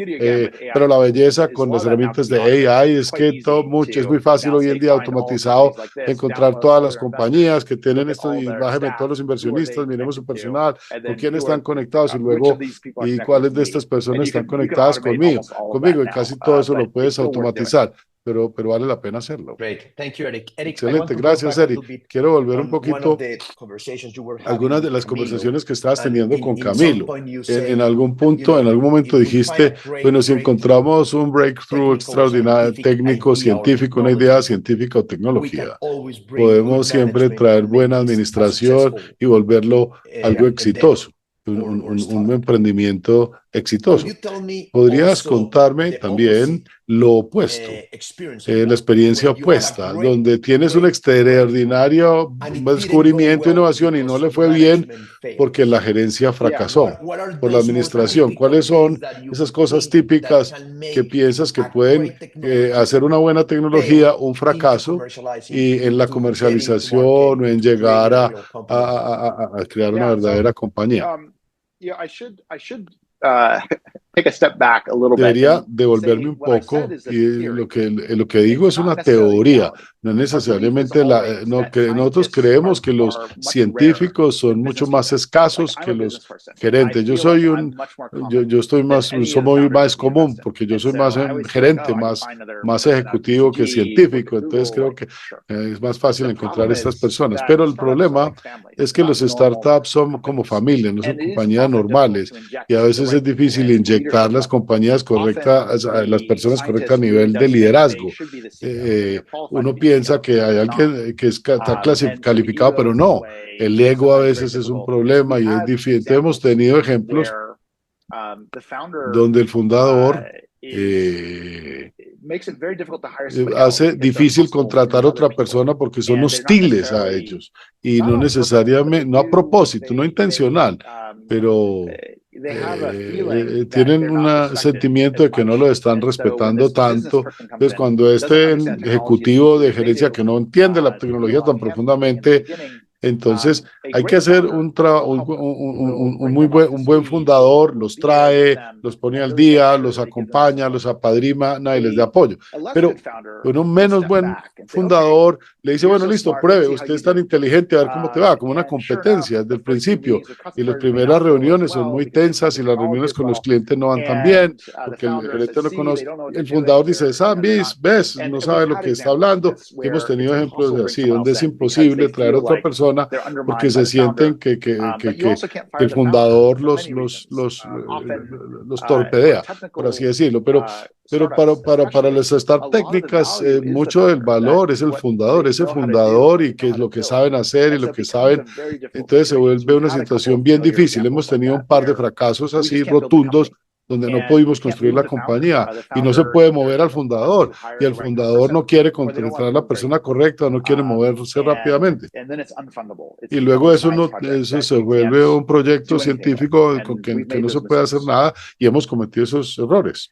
Pero la belleza con las herramientas de AI es que es muy fácil hoy en día, automatizado, encontrar todas las compañías que tienen esto, y bájeme todos los inversionistas, miremos su personal, con quién están conectados, y luego, y cuáles de estas personas están conectadas conmigo, y casi todo eso lo puedes automatizar. pero vale la pena hacerlo. Great. Thank you, Eric. Eric, Excelente, gracias, Eric. Quiero volver un poquito a algunas de las conversaciones que estabas teniendo con Camilo. En algún punto, en algún momento dijiste, bueno, si encontramos un breakthrough extraordinario, técnico, científico, una idea científica o tecnología, podemos siempre traer buena administración y volverlo algo exitoso. Un emprendimiento exitoso. ¿Podrías contarme también lo opuesto, la experiencia opuesta, donde tienes un extraordinario descubrimiento, innovación y no le fue bien porque la gerencia fracasó por la administración? ¿Cuáles son esas cosas típicas que piensas que pueden hacer una buena tecnología un fracaso y en la comercialización o en llegar a crear una verdadera compañía? Debería devolverme un poco y lo que digo es una teoría, no necesariamente que nosotros creemos que los científicos son mucho más escasos que los gerentes. Yo estoy más, soy más común porque yo soy más gerente, más ejecutivo que científico, entonces creo que es más fácil encontrar estas personas. Pero el problema es que los startups son como familia, no son compañías normales y a veces es difícil inyectar las compañías correctas, las personas correctas a nivel de liderazgo. Uno piensa que hay alguien que está calificado, pero no. El ego a veces es un problema y es difícil. Hemos tenido ejemplos donde el fundador hace difícil contratar a otra persona porque son hostiles a ellos y no necesariamente, no a propósito, no intencional, pero tienen un sentimiento de que no lo están respetando tanto. Entonces, cuando este ejecutivo de gerencia que no entiende la tecnología tan profundamente, entonces hay que hacer un buen fundador, los trae, los pone al día, los acompaña, los apadrina y les da apoyo. Pero un menos buen fundador le dice, bueno, listo, pruebe, usted es tan inteligente, a ver cómo te va, como una competencia desde el principio. Y las primeras reuniones son muy tensas y las reuniones con los clientes no van tan bien, porque el gerente no conoce. El fundador dice, ves, no sabe lo que está hablando. Hemos tenido ejemplos así, donde es imposible traer a otra persona porque se sienten que el fundador los torpedea, por así decirlo. Pero para las startups técnicas, mucho del valor es el fundador, ese fundador y qué es lo que saben hacer y lo que saben. Entonces se vuelve una situación bien difícil. Hemos tenido un par de fracasos así rotundos donde no pudimos construir la compañía y no se puede mover al fundador y el fundador no quiere contratar a la persona correcta, no quiere moverse rápidamente. Y luego eso se vuelve un proyecto científico con que no se puede hacer nada y hemos cometido esos errores.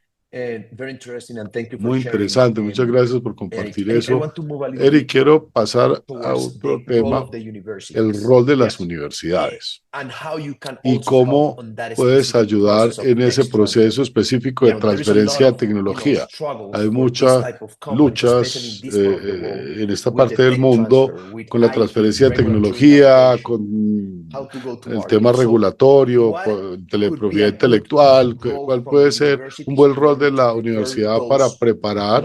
Muy interesante, muchas gracias por compartir eso. Eric, quiero pasar a otro tema, el rol de las universidades y cómo puedes ayudar en ese proceso específico de transferencia de tecnología. Hay muchas luchas en esta parte del mundo con la transferencia de tecnología, con el tema regulatorio, de la propiedad intelectual. ¿Cuál puede ser un buen rol de la universidad para preparar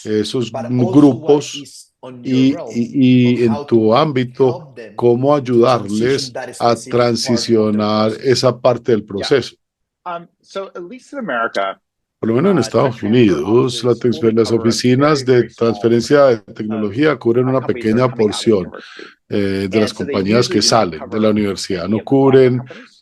esos grupos y en tu ámbito, cómo ayudarles a transicionar esa parte del proceso? Por lo menos en Estados Unidos, las oficinas de transferencia de tecnología cubren una pequeña porción de las compañías que salen de la universidad, no cubren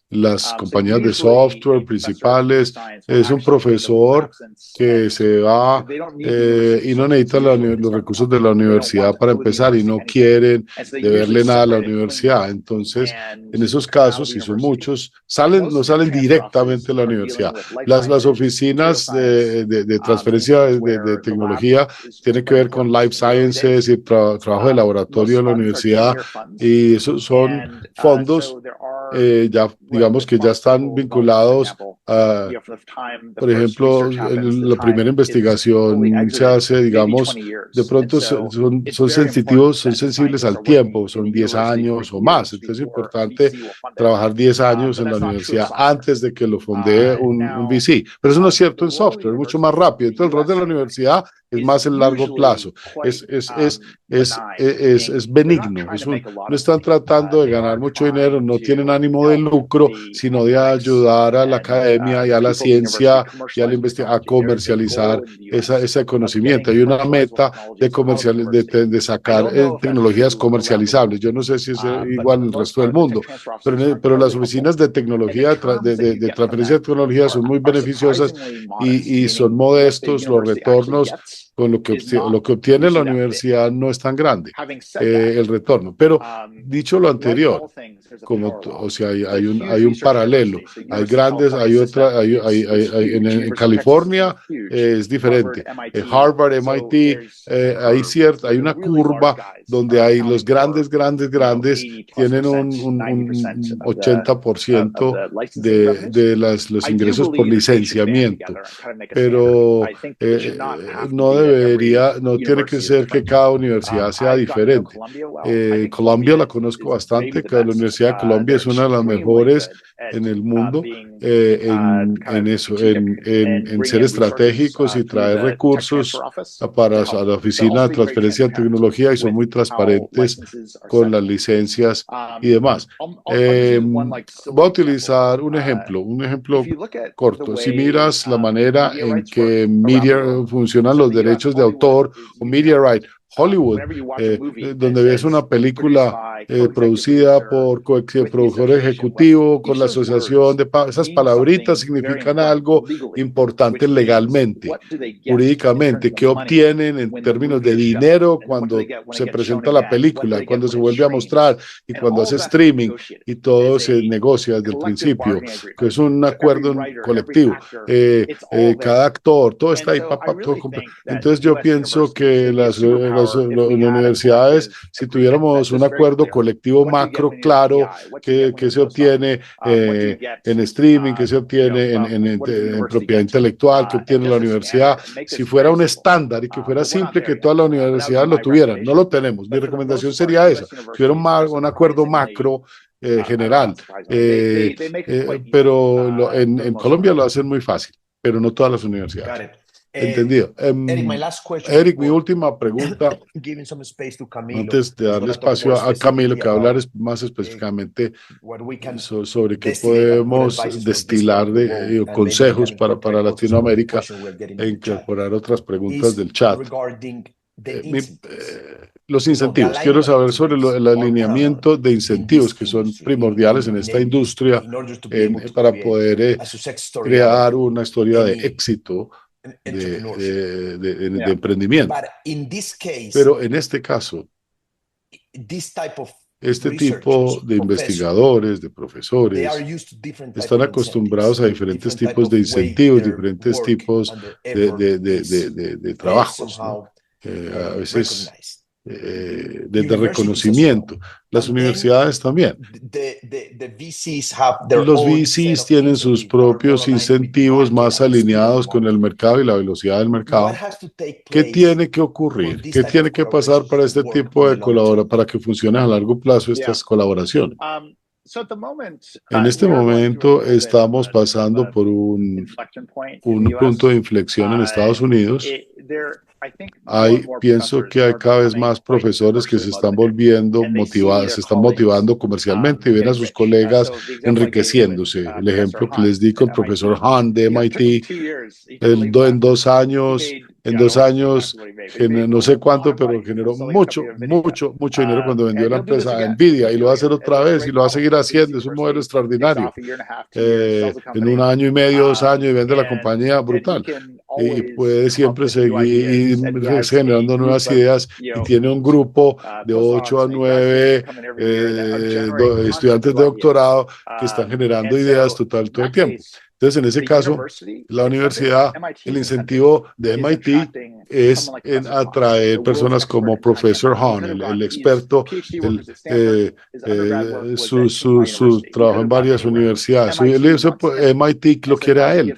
las compañías de software principales. Es un profesor que se va y no necesita los recursos de la universidad para empezar y no quieren deberle nada a la universidad. Entonces, en esos casos, y son muchos, no salen directamente de la universidad. Las oficinas de transferencia de tecnología tienen que ver con life sciences y trabajo de laboratorio en la universidad, y esos son fondos ya digamos que ya están vinculados a, por ejemplo, la primera investigación se hace, digamos, de pronto son sensitivos, son sensibles al tiempo, son 10 años o más. Entonces es importante trabajar 10 años en la universidad antes de que lo fondee un VC. Pero eso no es cierto en software, es mucho más rápido. Entonces el rol de la universidad es más el largo plazo, es benigno, no están tratando de ganar mucho dinero, no tienen ánimo de lucro, sino de ayudar a la academia y a la ciencia y a la investigación a comercializar ese conocimiento. Hay una meta de sacar tecnologías comercializables. Yo no sé si es igual en el resto del mundo, pero las oficinas de tecnología, de transferencia de tecnología son muy beneficiosas y son modestos los retornos. Con lo que obtiene la universidad no es tan grande el retorno. Pero dicho lo anterior, o sea, hay un paralelo. Hay grandes, en California es diferente. Harvard, MIT, hay una curva donde hay los grandes tienen un 80% de los ingresos por licenciamiento. Pero no tiene que ser que cada universidad sea diferente. Colombia la conozco bastante, que la Universidad de Colombia es una de las mejores en el mundo en ser estratégicos y traer recursos para la oficina de transferencia de tecnología y son muy transparentes con las licencias y demás. Voy a utilizar un ejemplo corto. Si miras la manera en que funcionan los derechos de autor o media right, Hollywood, donde ves una película producida por productor ejecutivo con la asociación de esas palabritas significan algo importante legalmente, jurídicamente, que obtienen en términos de dinero cuando se presenta la película, cuando se vuelve a mostrar y cuando hace streaming y todo se negocia desde el principio, que es un acuerdo colectivo. Cada actor, todo está ahí, todo. Entonces yo pienso que las universidades, si tuviéramos un acuerdo colectivo macro claro que se obtiene en streaming, que se obtiene en propiedad intelectual, que obtiene la universidad, si fuera un estándar y que fuera simple que todas las universidades lo tuvieran, no lo tenemos. Mi recomendación sería esa, si hubiera un acuerdo macro general, pero en Colombia lo hacen muy fácil, pero no todas las universidades. Entendido. Eric, mi última pregunta, antes de darle espacio a Camilo, que va a hablar más específicamente sobre qué podemos destilar de consejos para Latinoamérica e incorporar otras preguntas del chat. Los incentivos. Quiero saber sobre el alineamiento de incentivos que son primordiales en esta industria para poder crear una historia de éxito de emprendimiento. Pero en este caso, este tipo de investigadores, de profesores, están acostumbrados a diferentes tipos de incentivos, diferentes tipos de trabajos, ¿no? A veces de reconocimiento. Las universidades también. Los VCs tienen sus propios incentivos más alineados con el mercado y la velocidad del mercado. ¿Qué tiene que ocurrir? ¿Qué tiene que pasar para este tipo de colaboración, para que funcione a largo plazo estas colaboraciones? En este momento estamos pasando por un punto de inflexión en Estados Unidos. Pienso que hay cada vez más profesores que se están volviendo motivados, se están motivando comercialmente y ven a sus colegas enriqueciéndose. El ejemplo que les di con el profesor Han de MIT, en 2 años, no sé cuánto, pero generó mucho dinero cuando vendió la empresa a Nvidia y lo va a hacer otra vez y lo va a seguir haciendo. Es un modelo extraordinario. En 1 año y medio, 2 años y vende la compañía brutal. Y puede siempre seguir generando nuevas ideas y tiene un grupo de 8 a 9 estudiantes de doctorado que están generando ideas todo el tiempo. Entonces, en ese caso, la universidad, el incentivo de MIT es en atraer personas como Profesor Hahn, el experto, su trabajo en varias universidades. MIT lo quiere a él,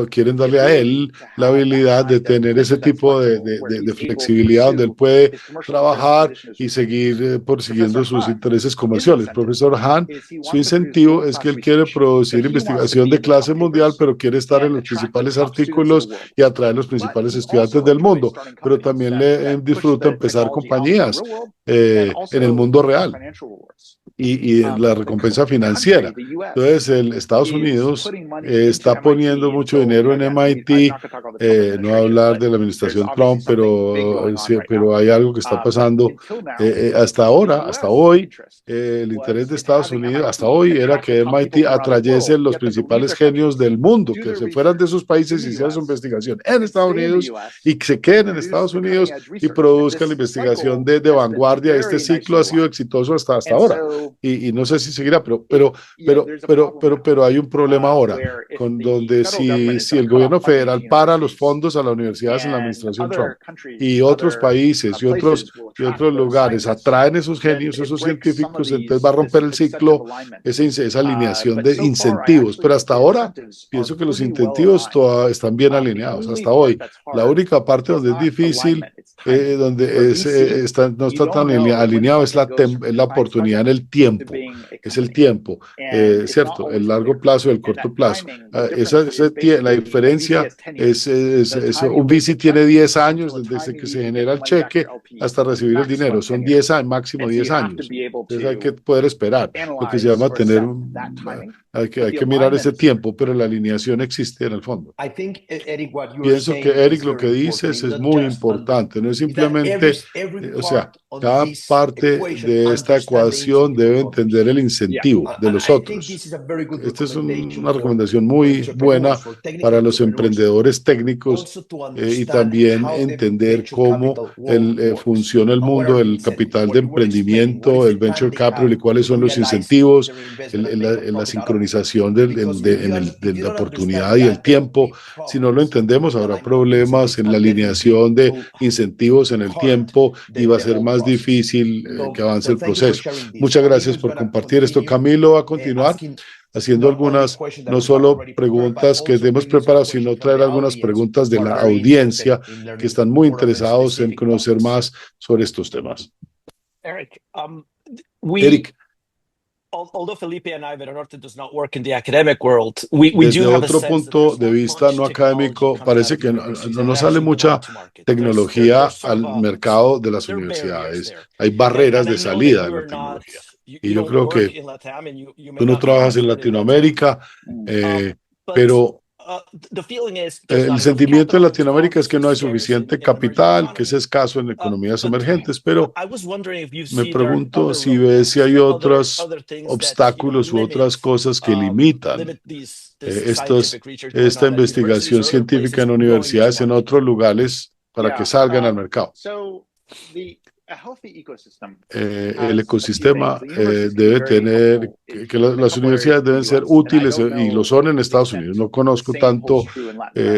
quieren darle a él la habilidad de tener ese tipo de flexibilidad donde él puede trabajar y seguir persiguiendo sus intereses comerciales. Profesor Hahn, su incentivo es que él quiere producir investigación de clase mundial, pero quiere estar en los principales artículos y atraer los principales estudiantes del mundo, pero también le disfruta empezar compañías en el mundo real y la recompensa financiera. Entonces, Estados Unidos está poniendo mucho dinero en MIT, no hablar de la administración Trump, pero hay algo que está pasando hasta ahora, hasta hoy. El interés de Estados Unidos hasta hoy era que MIT atrayese los principales genios del mundo, que se fueran de sus países y hicieran su investigación en Estados Unidos y que se queden en Estados Unidos y produzcan la investigación de vanguardia. Este ciclo ha sido exitoso hasta ahora y no sé si seguirá, pero hay un problema ahora, con donde si el gobierno federal para los fondos a las universidades en la administración Trump y otros países y otros lugares atraen esos genios, esos científicos, entonces va a romper el ciclo, esa alineación de incentivos. Pero hasta ahora pienso que los incentivos todavía están bien alineados. Hasta hoy, la única parte donde es difícil, donde no está tan alineado, es la oportunidad en el tiempo. Es el tiempo, ¿cierto? El largo plazo y el corto plazo. La diferencia es un VC tiene 10 años desde que se genera el cheque hasta recibir el dinero. Son 10 años, máximo 10 años. Entonces hay que poder esperar, lo que se llama tener hay que mirar ese tiempo, pero la alineación existe en el fondo. Pienso que Eric, lo que dices es muy importante, no es simplemente, o sea, cada parte de esta ecuación debe entender el incentivo de los otros. Esta es una recomendación muy buena para los emprendedores técnicos y también entender cómo funciona el mundo del capital de emprendimiento, el venture capital y cuáles son los incentivos, la sincronización de la oportunidad y el tiempo. Si no lo entendemos, habrá problemas en la alineación de incentivos en el tiempo y va a ser más difícil que avance el proceso. Muchas gracias por compartir esto. Camilo va a continuar haciendo algunas, no solo preguntas que hemos preparado, sino traer algunas preguntas de la audiencia que están muy interesados en conocer más sobre estos temas. Eric, although Felipe and I, Veranorte does not work in the academic world, we desde do have otro punto de vista no académico, parece que no sale mucha tecnología al mercado de las universidades. Hay barreras de salida de la tecnología. Y yo creo que tú no trabajas en Latinoamérica, pero el sentimiento en Latinoamérica es que no hay suficiente capital, que es escaso en economías emergentes, pero me pregunto si ves si hay otros obstáculos u otras cosas que limitan esta investigación científica en universidades en otros lugares para que salgan al mercado. El ecosistema debe tener, que las universidades deben ser útiles y lo son en Estados Unidos. No conozco tanto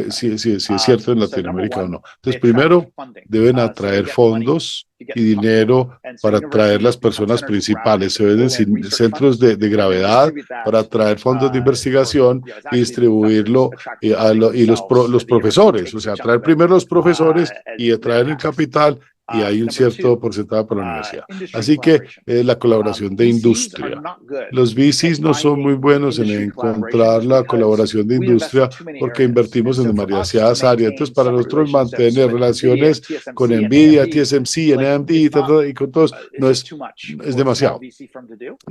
si es cierto en Latinoamérica o no. Entonces, primero, deben atraer fondos y dinero para atraer las personas principales. Se ven centros de gravedad para atraer fondos de investigación y distribuirlo y los profesores. O sea, atraer primero los profesores y atraer el capital. Y hay un cierto porcentaje para la universidad. Así que la colaboración de industria. Los VCs no son muy buenos en encontrar la colaboración de industria porque invertimos en demasiadas áreas. Entonces, para nosotros mantener relaciones con NVIDIA, TSMC, NMD y con todos, es demasiado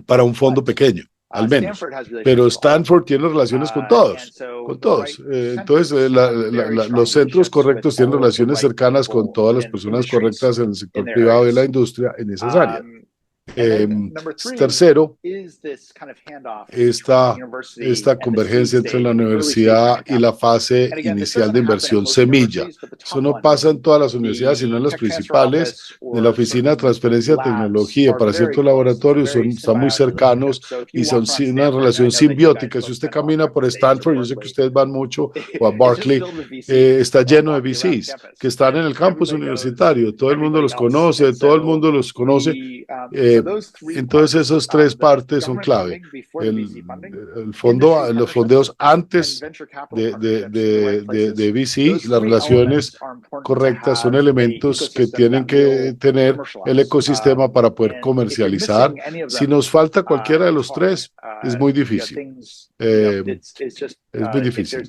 para un fondo pequeño. Al menos, pero Stanford tiene relaciones con todos. Entonces, los centros correctos tienen relaciones cercanas con todas las personas correctas en el sector privado y la industria en esas áreas. Tercero, esta convergencia entre la universidad y la fase inicial de inversión semilla. Eso no pasa en todas las universidades, sino en las principales. De la Oficina de Transferencia de Tecnología para ciertos laboratorios están muy cercanos y son una relación simbiótica. Si usted camina por Stanford, yo sé que ustedes van mucho, o a Berkeley, está lleno de VCs que están en el campus universitario. Todo el mundo los conoce, todo el mundo los conoce. Entonces, esas tres partes son clave. Los fondeos antes de VC, las relaciones correctas son elementos que tienen que tener el ecosistema para poder comercializar. Si nos falta cualquiera de los tres, es muy difícil. Es muy difícil.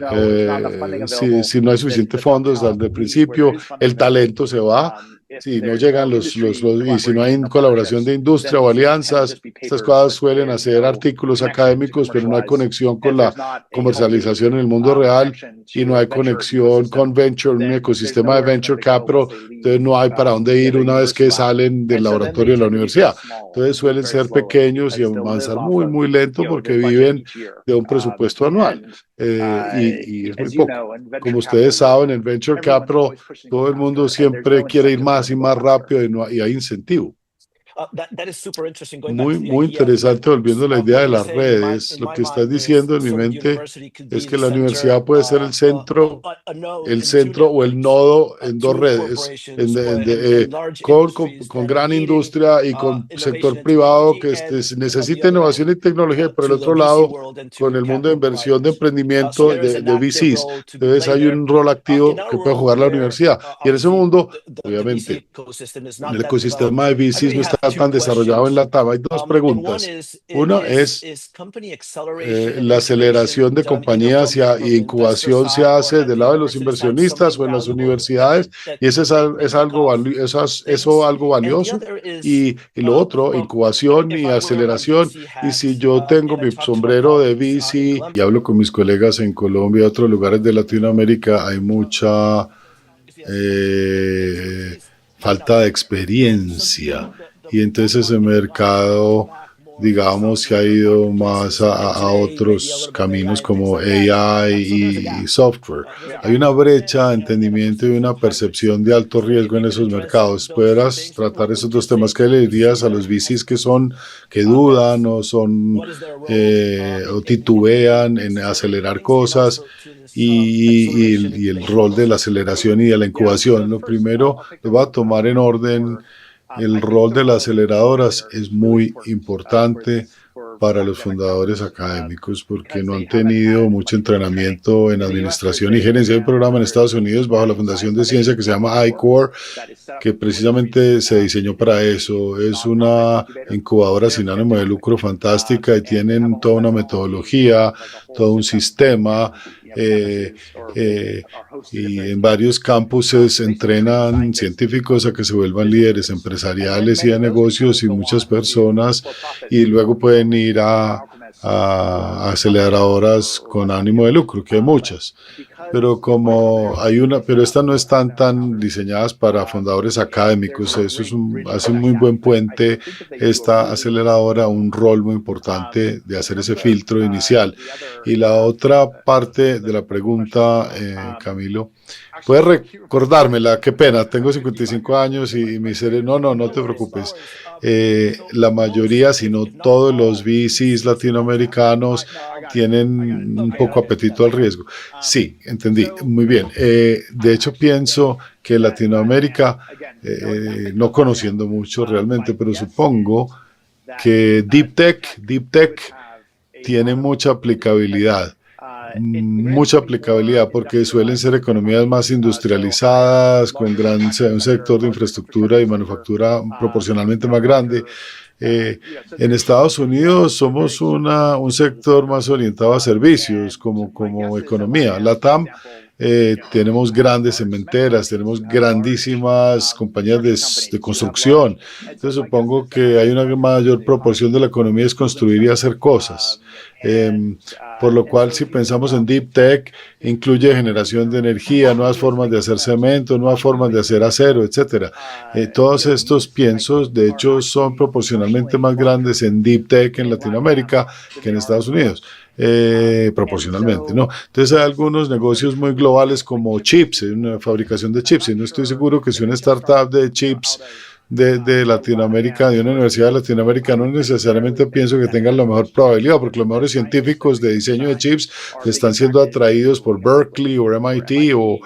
Si no hay suficiente fondos desde el principio, el talento se va. Si no llegan y si no hay colaboración de industria o alianzas, estas cosas suelen hacer artículos académicos, pero no hay conexión con la comercialización en el mundo real y no hay conexión con venture, un ecosistema de venture capital. Entonces no hay para dónde ir una vez que salen del laboratorio de la universidad. Entonces suelen ser pequeños y avanzar muy, muy lento porque viven de un presupuesto anual. Y es muy poco. Como ustedes saben, en venture capital todo el mundo siempre quiere ir más y más rápido y hay incentivo. Muy interesante, volviendo a la idea de las redes. Lo que estás diciendo en mi mente es que la universidad puede ser el centro o el nodo en dos redes, con gran industria y con sector privado que necesita innovación y tecnología, y por el otro lado, con el mundo de inversión, de emprendimiento, de VCs. Entonces hay un rol activo que puede jugar la universidad. Y en ese mundo, obviamente, el ecosistema de VCs no está tan desarrollado en la TAM. Hay dos preguntas. Una es la aceleración de compañías y incubación se hace del lado de los inversionistas o en las universidades, y eso es algo valioso. Y lo otro, incubación y aceleración. Y si yo tengo mi sombrero de VC y hablo con mis colegas en Colombia y otros lugares de Latinoamérica, hay mucha falta de experiencia. Y entonces el mercado, digamos, se ha ido más a otros caminos como AI y software. Hay una brecha de entendimiento y una percepción de alto riesgo en esos mercados. ¿Podrás tratar esos dos temas? ¿Qué le dirías a los VCs que dudan o titubean en acelerar cosas? Y el rol de la aceleración y de la incubación. Lo primero, lo voy a tomar en orden. El rol de las aceleradoras es muy importante para los fundadores académicos porque no han tenido mucho entrenamiento en administración y gerencia. Hay un programa en Estados Unidos bajo la Fundación de Ciencia que se llama iCore, que precisamente se diseñó para eso. Es una incubadora sin ánimo de lucro fantástica y tienen toda una metodología, todo un sistema. Y en varios campuses entrenan científicos a que se vuelvan líderes empresariales y de negocios y muchas personas, y luego pueden ir a aceleradoras con ánimo de lucro, que hay muchas. Pero pero estas no están tan diseñadas para fundadores académicos. Eso hace un muy buen puente esta aceleradora, un rol muy importante de hacer ese filtro inicial. Y la otra parte de la pregunta, Camilo, ¿puedes recordármela? Qué pena, tengo 55 años y mi cerebro, no te preocupes. La mayoría, si no todos los VCs latinoamericanos tienen un poco apetito al riesgo. Sí, entendí, muy bien. De hecho, pienso que Latinoamérica, no conociendo mucho realmente, pero supongo que Deep Tech tiene mucha aplicabilidad porque suelen ser economías más industrializadas, con un sector de infraestructura y manufactura proporcionalmente más grande. En Estados Unidos somos un sector más orientado a servicios como economía. La TAM, tenemos grandes cementeras, tenemos grandísimas compañías de construcción. Entonces supongo que hay una mayor proporción de la economía es construir y hacer cosas. Por lo cual, si pensamos en Deep Tech, incluye generación de energía, nuevas formas de hacer cemento, nuevas formas de hacer acero, etcétera. Todos estos piensos, de hecho, son proporcionalmente más grandes en Deep Tech en Latinoamérica que en Estados Unidos. Proporcionalmente, ¿no? Entonces hay algunos negocios muy globales como chips, una fabricación de chips, y no estoy seguro que si una startup de chips de Latinoamérica, de una universidad de Latinoamérica, no necesariamente pienso que tengan la mejor probabilidad, porque los mejores científicos de diseño de chips están siendo atraídos por Berkeley o MIT o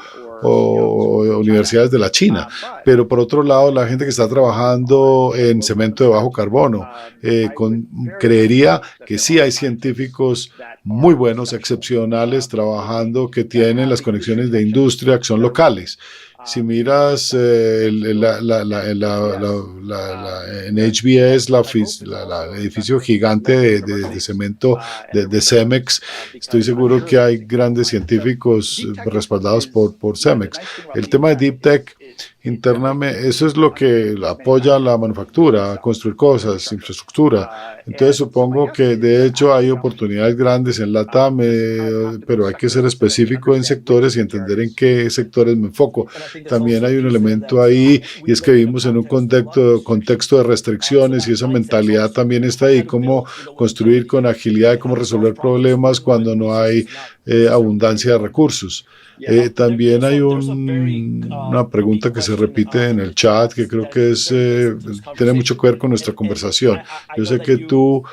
universidades de la China. Pero por otro lado, la gente que está trabajando en cemento de bajo carbono, creería que sí hay científicos muy buenos, excepcionales, trabajando, que tienen las conexiones de industria, que son locales. Si miras en HBS, el edificio gigante de cemento de Cemex, estoy seguro que hay grandes científicos respaldados por Cemex. El tema de Deep Tech, internamente, eso es lo que apoya la manufactura, construir cosas, infraestructura. Entonces supongo que de hecho hay oportunidades grandes en LATAM, pero hay que ser específico en sectores y entender en qué sectores me enfoco. También hay un elemento ahí, y es que vivimos en un contexto de restricciones, y esa mentalidad también está ahí, cómo construir con agilidad, cómo resolver problemas cuando no hay abundancia de recursos. También hay una pregunta que se repite en el chat, que creo que tiene mucho que ver con nuestra conversación. Yo sé que tú,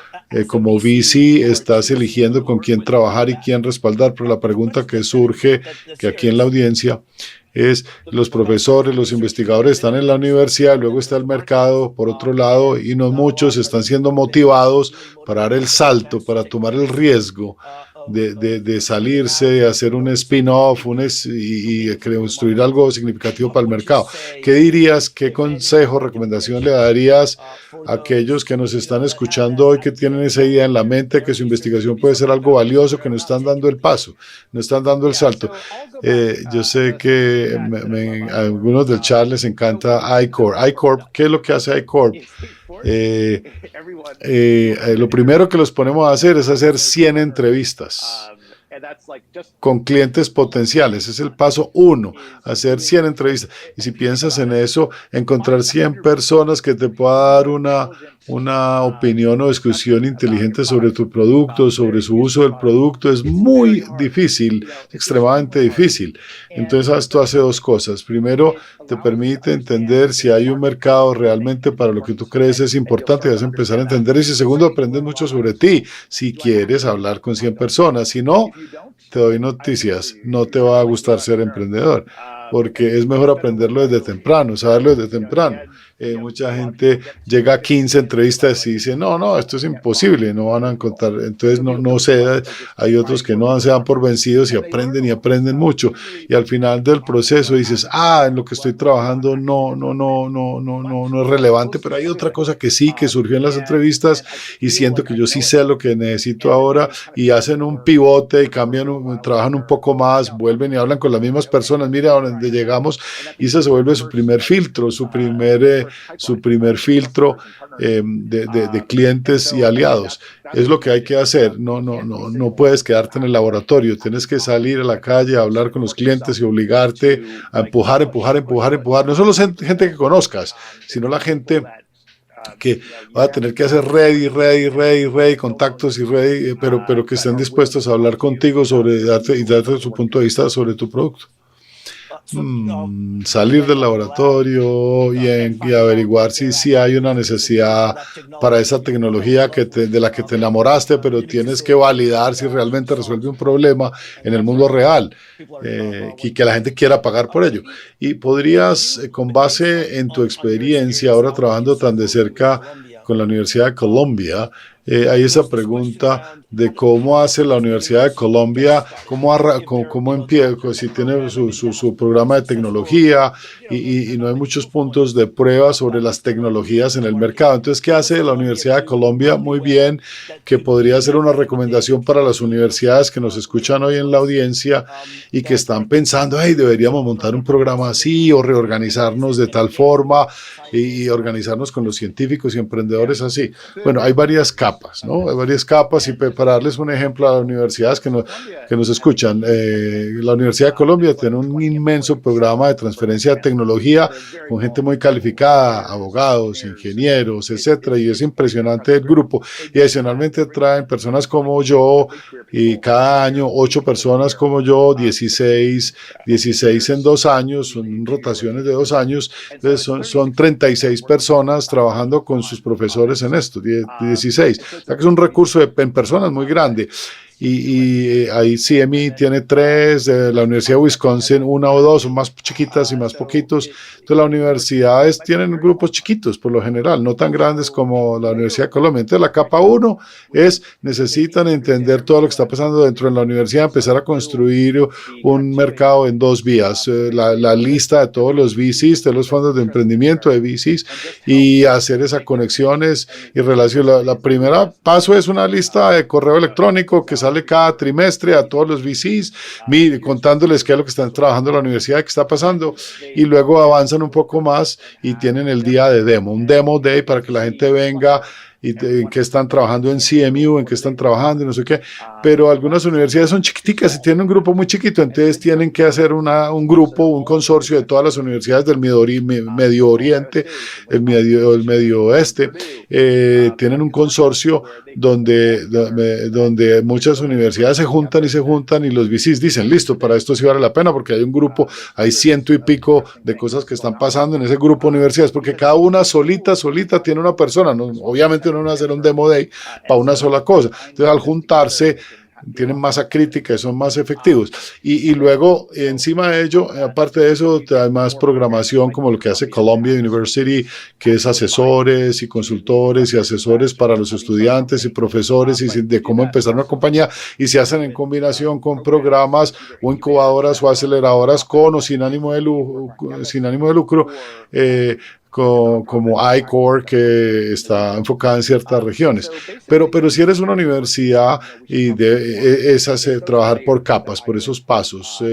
como VC, estás eligiendo con quién trabajar y quién respaldar, pero la pregunta que surge, que aquí en la audiencia, es: los profesores, los investigadores están en la universidad, luego está el mercado, por otro lado, y no muchos están siendo motivados para dar el salto, para tomar el riesgo de salirse, de hacer un spin-off y construir algo significativo para el mercado. ¿Qué dirías, qué consejo, recomendación le darías a aquellos que nos están escuchando hoy, que tienen esa idea en la mente, que su investigación puede ser algo valioso, que no están dando el paso, no están dando el salto? Yo sé que a algunos del chat les encanta iCorp. iCorp, ¿qué es lo que hace iCorp? Lo primero que los ponemos a hacer es hacer 100 entrevistas con clientes potenciales. Es el paso 1, hacer 100 entrevistas. Y si piensas en eso, encontrar 100 personas que te puedan dar una opinión o discusión inteligente sobre tu producto, sobre su uso del producto, es muy difícil, extremadamente difícil. Entonces esto hace dos cosas. Primero, te permite entender si hay un mercado realmente para lo que tú crees es importante, y vas a empezar a entender. Y segundo, aprendes mucho sobre ti, si quieres hablar con 100 personas. Si no, te doy noticias, no te va a gustar ser emprendedor, porque es mejor aprenderlo desde temprano, saberlo desde temprano. Mucha gente llega a 15 entrevistas y dice, no, esto es imposible, no van a encontrar. Entonces no sé, hay otros que no se dan por vencidos y aprenden mucho, y al final del proceso dices, en lo que estoy trabajando no es relevante, pero hay otra cosa que sí, que surgió en las entrevistas, y siento que yo sí sé lo que necesito ahora, y hacen un pivote y cambian, trabajan un poco más, vuelven y hablan con las mismas personas. Mira a donde llegamos, y ese se vuelve su primer filtro, su primer filtro de clientes y aliados. Es lo que hay que hacer. No puedes quedarte en el laboratorio, tienes que salir a la calle a hablar con los clientes y obligarte a empujar. No solo gente que conozcas, sino la gente que va a tener que hacer ready, contactos y ready, pero que estén dispuestos a hablar contigo sobre darte su punto de vista sobre tu producto. Salir del laboratorio y averiguar si hay una necesidad para esa tecnología de la que te enamoraste, pero tienes que validar si realmente resuelve un problema en el mundo real, y que la gente quiera pagar por ello. Y podrías, con base en tu experiencia ahora trabajando tan de cerca con la Universidad de Columbia, hay esa pregunta de cómo hace la Universidad de Columbia, cómo empieza, si tiene su programa de tecnología, y no hay muchos puntos de prueba sobre las tecnologías en el mercado. Entonces, ¿qué hace la Universidad de Columbia? Muy bien, que podría ser una recomendación para las universidades que nos escuchan hoy en la audiencia y que están pensando, deberíamos montar un programa así, o reorganizarnos de tal forma, y organizarnos con los científicos y emprendedores así. Bueno, hay varias capas. capas, ¿no? Hay varias capas y para darles un ejemplo a las universidades que nos escuchan, la Universidad de Colombia tiene un inmenso programa de transferencia de tecnología con gente muy calificada, abogados, ingenieros, etcétera, y es impresionante el grupo. Y adicionalmente traen personas como yo, y cada año 8 personas como yo, 16 en 2 años, son rotaciones de 2 años, entonces son 36 personas trabajando con sus profesores en esto, 16. O sea que es un recurso en personas muy grande. Y ahí CME tiene 3, la Universidad de Wisconsin 1 o 2, son más chiquitas y más poquitos. Entonces las universidades tienen grupos chiquitos por lo general, no tan grandes como la Universidad de Colombia. Entonces la capa 1 necesitan entender todo lo que está pasando dentro de la universidad, empezar a construir un mercado en 2 vías, la lista de todos los VCs, de los fondos de emprendimiento de VCs, y hacer esas conexiones y relaciones. La primera paso es una lista de correo electrónico que sale cada trimestre a todos los VCs, contándoles qué es lo que están trabajando en la universidad, qué está pasando, y luego avanzan un poco más y tienen el día de demo, un demo day para que la gente venga y en qué están trabajando en CMU, en qué están trabajando y no sé qué, pero algunas universidades son chiquiticas y tienen un grupo muy chiquito, entonces tienen que hacer un grupo, un consorcio de todas las universidades del Medio Oriente, el Medio Oeste, tienen un consorcio donde muchas universidades se juntan y los VCs dicen, listo, para esto sí vale la pena porque hay un grupo, hay 100 y pico de cosas que están pasando en ese grupo de universidades, porque cada una solita tiene una persona, ¿no? Obviamente no van a hacer un demo day para una sola cosa, entonces al juntarse tienen masa crítica y son más efectivos. Y luego, encima de ello, aparte de eso, hay más programación como lo que hace Columbia University, que es asesores y consultores y asesores para los estudiantes y profesores y de cómo empezar una compañía, y se hacen en combinación con programas o incubadoras o aceleradoras con o sin ánimo de lucro, como iCore, que está enfocada en ciertas regiones. Pero si eres una universidad y es trabajar por capas, por esos pasos,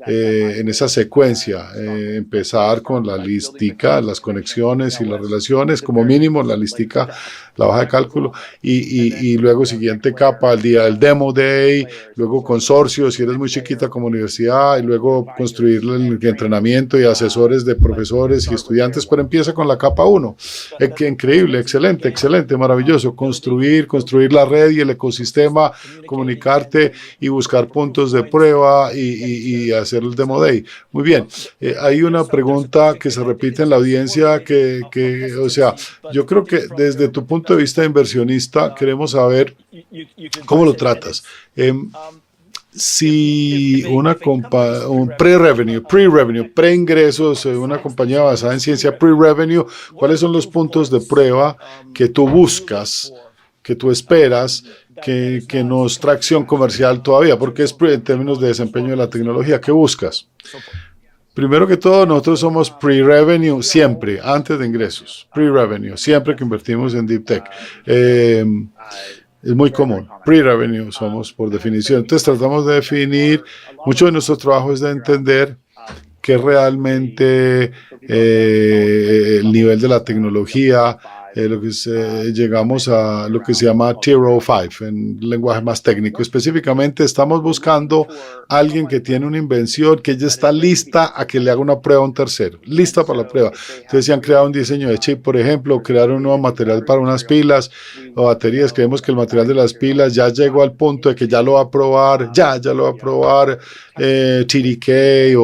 en esa secuencia, empezar con la listica, las conexiones y las relaciones, como mínimo la listica, la hoja de cálculo, y luego siguiente capa, el día del Demo Day, luego consorcio, si eres muy chiquita como universidad, y luego construir el entrenamiento y asesores de profesores y estudiantes, pero empieza con la capa 1. Qué increíble, excelente, maravilloso. Construir la red y el ecosistema, comunicarte y buscar puntos de prueba y hacer el Demo Day. Muy bien. Hay una pregunta que se repite en la audiencia o sea, yo creo que desde tu punto de vista de inversionista queremos saber cómo lo tratas. Si un pre-ingresos, una compañía basada en ciencia pre-revenue, ¿cuáles son los puntos de prueba que tú buscas, que tú esperas, que no es tracción comercial todavía? Porque es en términos de desempeño de la tecnología, ¿qué buscas? Primero que todo, nosotros somos pre-revenue siempre, antes de ingresos. Pre-revenue, siempre que invertimos en Deep Tech. Es muy común. Pre-revenue somos por definición. Entonces tratamos de definir, mucho de nuestro trabajo es de entender qué realmente el nivel de la tecnología, llegamos a lo que se llama Tier 05 en lenguaje más técnico. Específicamente estamos buscando a alguien que tiene una invención que ya está lista a que le haga una prueba a un tercero, lista para la prueba. Entonces, si han creado un diseño de chip, por ejemplo, crear un nuevo material para unas pilas o baterías, creemos que el material de las pilas ya llegó al punto de que ya lo va a probar, ya lo va a probar TDK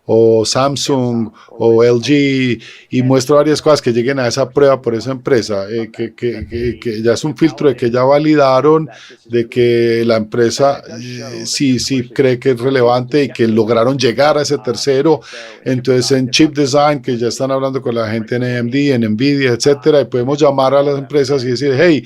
o Samsung o LG, y muestra varias cosas que lleguen a esa prueba por esa empresa, que ya es un filtro de que ya validaron de que la empresa sí cree que es relevante y que lograron llegar a ese tercero. Entonces en chip design, que ya están hablando con la gente en AMD, en Nvidia, etcétera, y podemos llamar a las empresas y decir, hey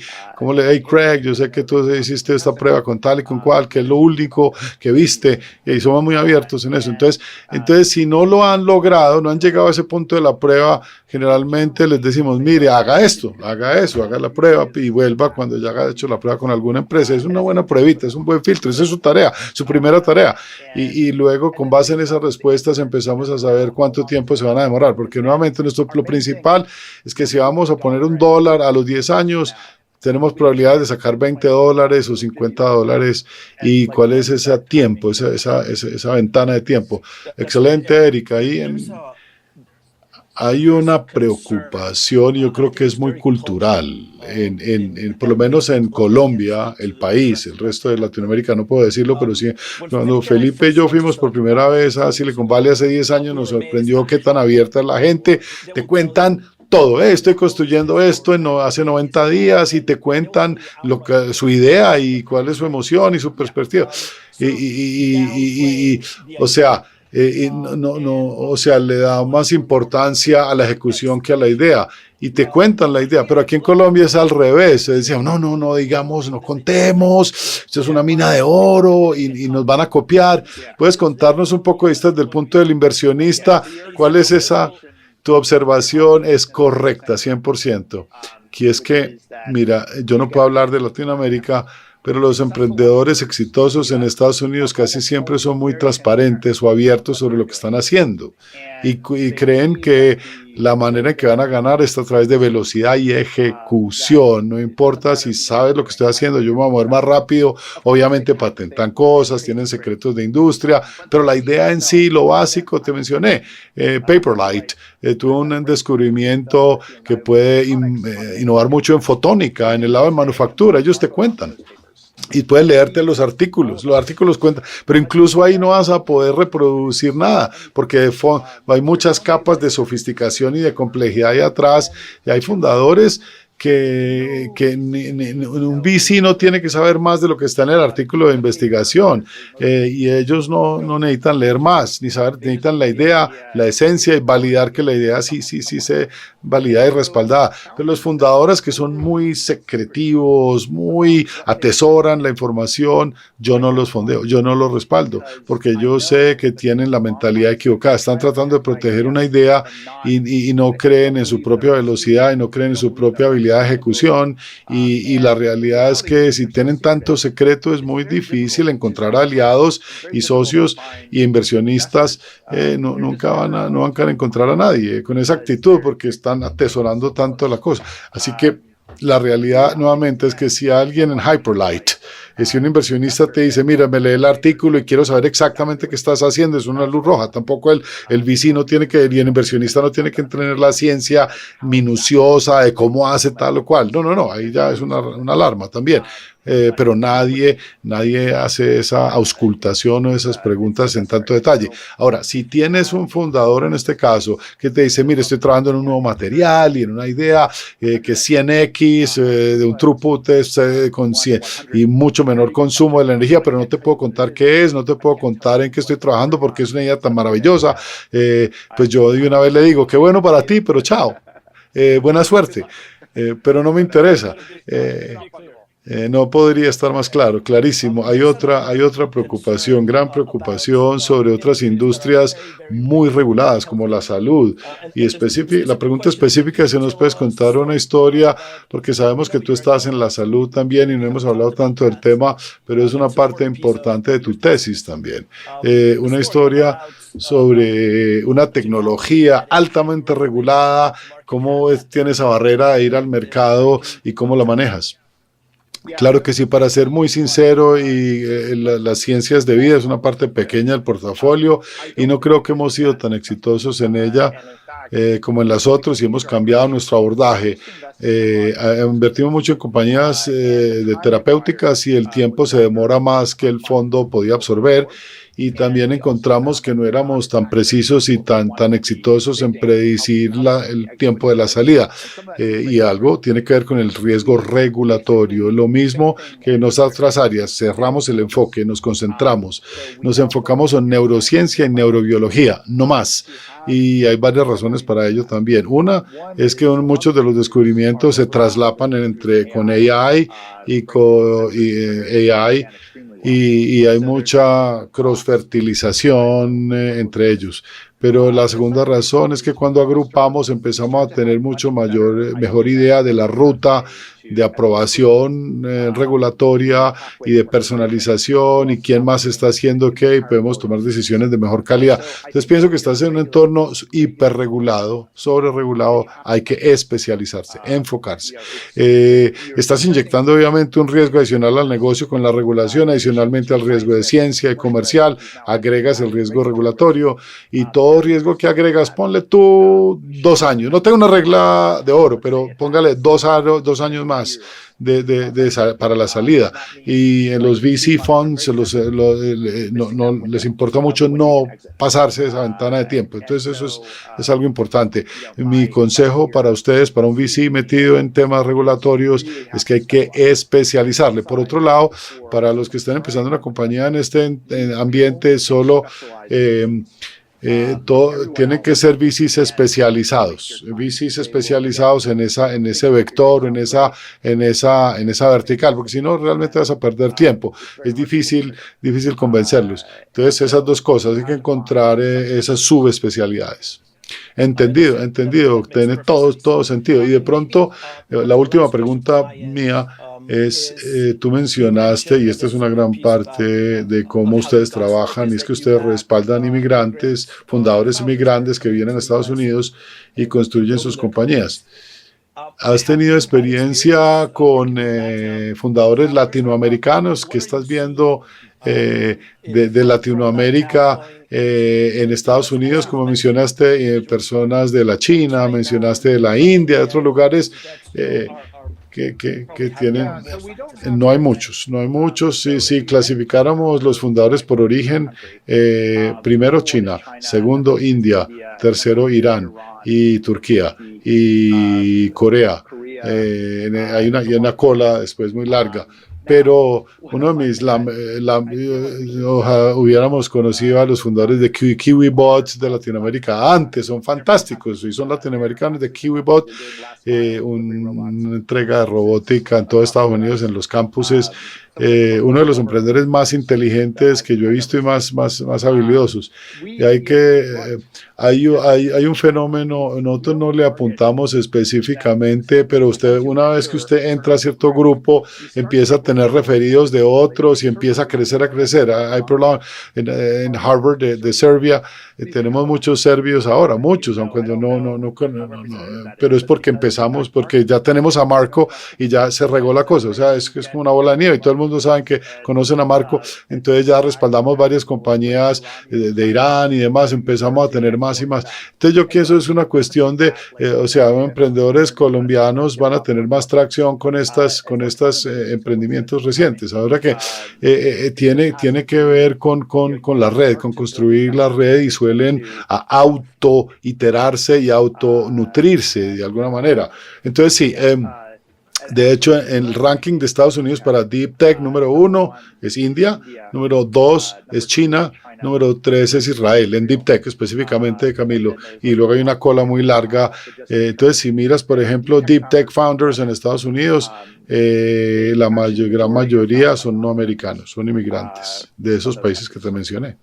Craig, yo sé que tú hiciste esta prueba con tal y con cual, que es lo único que viste, y somos muy abiertos en eso. Entonces si no lo han logrado, no han llegado a ese punto de la prueba, generalmente les decimos, mire, haga esto, haga eso, haga la prueba y vuelva cuando ya haya hecho la prueba con alguna empresa. Es una buena pruebita, es un buen filtro, esa es su tarea, su primera tarea. Y luego, con base en esas respuestas, empezamos a saber cuánto tiempo se van a demorar, porque nuevamente lo principal es que si vamos a poner $1 a los 10 años, tenemos probabilidades de sacar $20 o $50. ¿Y cuál es ese tiempo, esa ventana de tiempo? Excelente, Erika. Hay una preocupación, yo creo que es muy cultural, por lo menos en Colombia, el país, el resto de Latinoamérica no puedo decirlo, pero sí, cuando Felipe y yo fuimos por primera vez a Silicon Valley hace 10 años, nos sorprendió qué tan abierta es la gente, te cuentan todo, estoy construyendo esto hace 90 días y te cuentan su idea y cuál es su emoción y su perspectiva. O sea, o sea, le da más importancia a la ejecución que a la idea y te cuentan la idea, pero aquí en Colombia es al revés, se decía, no digamos, no contemos, esto es una mina de oro y nos van a copiar. ¿Puedes contarnos un poco desde el punto del inversionista, cuál es tu observación? Es correcta, 100%, que es que, mira, yo no puedo hablar de Latinoamérica, pero los emprendedores exitosos en Estados Unidos casi siempre son muy transparentes o abiertos sobre lo que están haciendo y creen que la manera en que van a ganar está a través de velocidad y ejecución. No importa si sabes lo que estoy haciendo, yo me voy a mover más rápido. Obviamente patentan cosas, tienen secretos de industria, pero la idea en sí, lo básico, te mencioné, Paperlight, tuvo un descubrimiento que puede innovar mucho en fotónica, en el lado de manufactura, ellos te cuentan. Y puedes leerte los artículos cuentan, pero incluso ahí no vas a poder reproducir nada, porque hay muchas capas de sofisticación y de complejidad ahí atrás, y hay fundadores que un VC no tiene que saber más de lo que está en el artículo de investigación, y ellos no necesitan leer más, ni saber, necesitan la idea, la esencia y validar que la idea sí se valida y respaldada. Pero los fundadores que son muy secretivos, muy atesoran la información, yo no los fondeo, yo no los respaldo, porque yo sé que tienen la mentalidad equivocada, están tratando de proteger una idea y no creen en su propia velocidad y no creen en su propia habilidad de ejecución, y la realidad es que si tienen tanto secreto es muy difícil encontrar aliados y socios y inversionistas. Nunca van a encontrar a nadie con esa actitud porque están atesorando tanto la cosa. Así que la realidad nuevamente es que si alguien en Hyperlight, si un inversionista te dice, mira, me lee el artículo y quiero saber exactamente qué estás haciendo, es una luz roja. Tampoco el VC no tiene que, y el inversionista no tiene que tener la ciencia minuciosa de cómo hace tal o cual. No, ahí ya es una alarma también. Pero nadie hace esa auscultación o esas preguntas en tanto detalle. Ahora, si tienes un fundador en este caso que te dice, mire, estoy trabajando en un nuevo material y en una idea que es 100x de un throughput con 100 y mucho menor consumo de la energía, pero no te puedo contar qué es, no te puedo contar en qué estoy trabajando porque es una idea tan maravillosa, pues yo de una vez le digo, qué bueno para ti, pero chao, buena suerte, pero no me interesa. No podría estar más claro, clarísimo. Hay otra preocupación, gran preocupación sobre otras industrias muy reguladas como la salud. Y la pregunta específica es si nos puedes contar una historia, porque sabemos que tú estás en la salud también y no hemos hablado tanto del tema, pero es una parte importante de tu tesis también. Una historia sobre una tecnología altamente regulada, cómo tiene esa barrera de ir al mercado y cómo la manejas. Claro que sí, para ser muy sincero, y las ciencias de vida es una parte pequeña del portafolio y no creo que hemos sido tan exitosos en ella como en las otras, y hemos cambiado nuestro abordaje. Invertimos mucho en compañías de terapéuticas y el tiempo se demora más que el fondo podía absorber, y también encontramos que no éramos tan precisos y tan exitosos en predecir el tiempo de la salida, y algo tiene que ver con el riesgo regulatorio. Lo mismo que en otras áreas, cerramos el enfoque, nos enfocamos en neurociencia y neurobiología, no más. Y hay varias razones para ello también. Una es que muchos de los descubrimientos se traslapan con AI y hay mucha cross-fertilización entre ellos. Pero la segunda razón es que cuando agrupamos empezamos a tener mejor idea de la ruta de aprobación regulatoria y de personalización y quién más está haciendo qué y podemos tomar decisiones de mejor calidad. Entonces pienso que estás en un entorno hiperregulado, sobreregulado, hay que especializarse, enfocarse. Estás inyectando obviamente un riesgo adicional al negocio con la regulación, adicionalmente al riesgo de ciencia y comercial, agregas el riesgo regulatorio y todo riesgo que agregas, ponle tú 2 años. No tengo una regla de oro, pero póngale 2 años más para la salida. Y en los VC funds no les importa mucho no pasarse esa ventana de tiempo. Entonces eso es algo importante. Mi consejo para ustedes, para un VC metido en temas regulatorios, es que hay que especializarle. Por otro lado, para los que están empezando una compañía en este ambiente, solo tienen que ser VCs especializados en ese vector, en esa vertical, porque si no realmente vas a perder tiempo. Es difícil convencerlos. Entonces esas dos cosas, hay que encontrar esas subespecialidades. Entendido, tiene todo sentido. Y de pronto, la última pregunta mía es, tú mencionaste, y esta es una gran parte de cómo ustedes trabajan, y es que ustedes respaldan inmigrantes, fundadores inmigrantes que vienen a Estados Unidos y construyen sus compañías. ¿Has tenido experiencia con fundadores latinoamericanos? ¿Qué estás viendo de Latinoamérica en Estados Unidos? Como mencionaste, personas de la China, mencionaste de la India, de otros lugares que tienen, no hay muchos. Si clasificáramos los fundadores por origen, primero China, segundo India, tercero Irán y Turquía y Corea. Hay una cola después muy larga. Pero uno de mis, hubiéramos conocido a los fundadores de KiwiBot de Latinoamérica antes, son fantásticos y son latinoamericanos de KiwiBot, una entrega de robótica en todo Estados Unidos, en los campuses, uno de los emprendedores más inteligentes que yo he visto y más habilidosos. Y hay un fenómeno, nosotros no le apuntamos específicamente, pero una vez que usted entra a cierto grupo, empieza a tener referidos de otros y empieza a crecer. Hay problemas en Harvard de Serbia, tenemos muchos serbios ahora, muchos, aunque no, pero es porque empezamos, porque ya tenemos a Marco y ya se regó la cosa, o sea, es como una bola de nieve y todo el mundo sabe que conocen a Marco, entonces ya respaldamos varias compañías de Irán y demás, empezamos a tener más y más. Entonces yo pienso es una cuestión de, emprendedores colombianos van a tener más tracción con estos emprendimientos recientes. Ahora que tiene que ver con la red, con construir la red y suelen a auto-iterarse y auto-nutrirse de alguna manera. Entonces sí, de hecho, en el ranking de Estados Unidos para Deep Tech, número 1 es India, número 2 es China, número 3 es Israel, en Deep Tech específicamente, Camilo, y luego hay una cola muy larga. Entonces, si miras, por ejemplo, Deep Tech Founders en Estados Unidos, la gran mayoría son no americanos, son inmigrantes de esos países que te mencioné.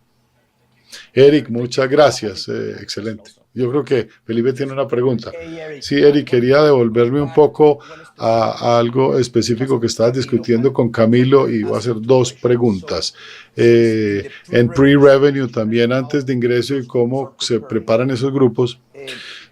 Eric, muchas gracias, excelente. Yo creo que Felipe tiene una pregunta. Sí, Eric, quería devolverme un poco a algo específico que estabas discutiendo con Camilo y voy a hacer 2 preguntas. En pre-revenue también, antes de ingreso y cómo se preparan esos grupos.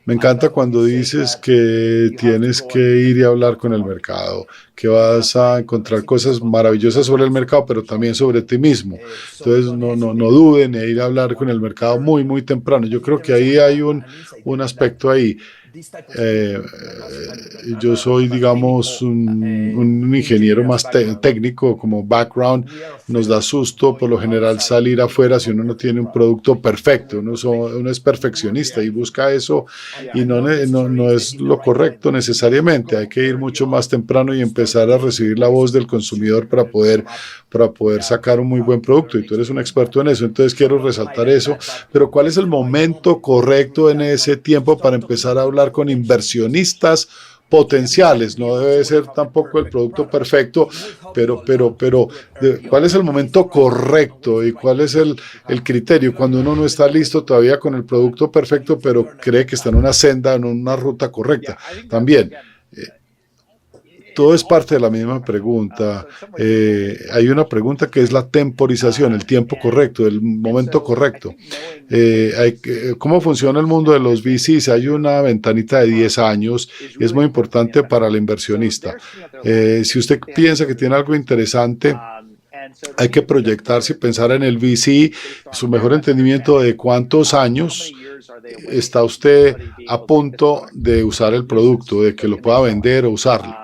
Me encanta cuando dices que tienes que ir y hablar con el mercado, que vas a encontrar cosas maravillosas sobre el mercado, pero también sobre ti mismo. Entonces, no duden en ir a hablar con el mercado muy, muy temprano. Yo creo que ahí hay un aspecto ahí. Yo soy, digamos, un ingeniero más técnico como background. Nos da susto por lo general salir afuera si uno no tiene un producto perfecto. Uno es perfeccionista y busca eso y no es lo correcto necesariamente. Hay que ir mucho más temprano y empezar a recibir la voz del consumidor para poder sacar un muy buen producto, y tú eres un experto en eso, entonces quiero resaltar eso. Pero ¿cuál es el momento correcto en ese tiempo para empezar a hablar con inversionistas potenciales? No debe ser tampoco el producto perfecto, pero ¿cuál es el momento correcto y cuál es el criterio cuando uno no está listo todavía con el producto perfecto, pero cree que está en una senda, en una ruta correcta? También todo es parte de la misma pregunta. Hay una pregunta que es la temporización, el tiempo correcto, el momento correcto. ¿Cómo funciona el mundo de los VCs? Hay una ventanita de 10 años y es muy importante para el inversionista. Si usted piensa que tiene algo interesante, hay que proyectarse y pensar en el VC, su mejor entendimiento de cuántos años está usted a punto de usar el producto, de que lo pueda vender o usarlo.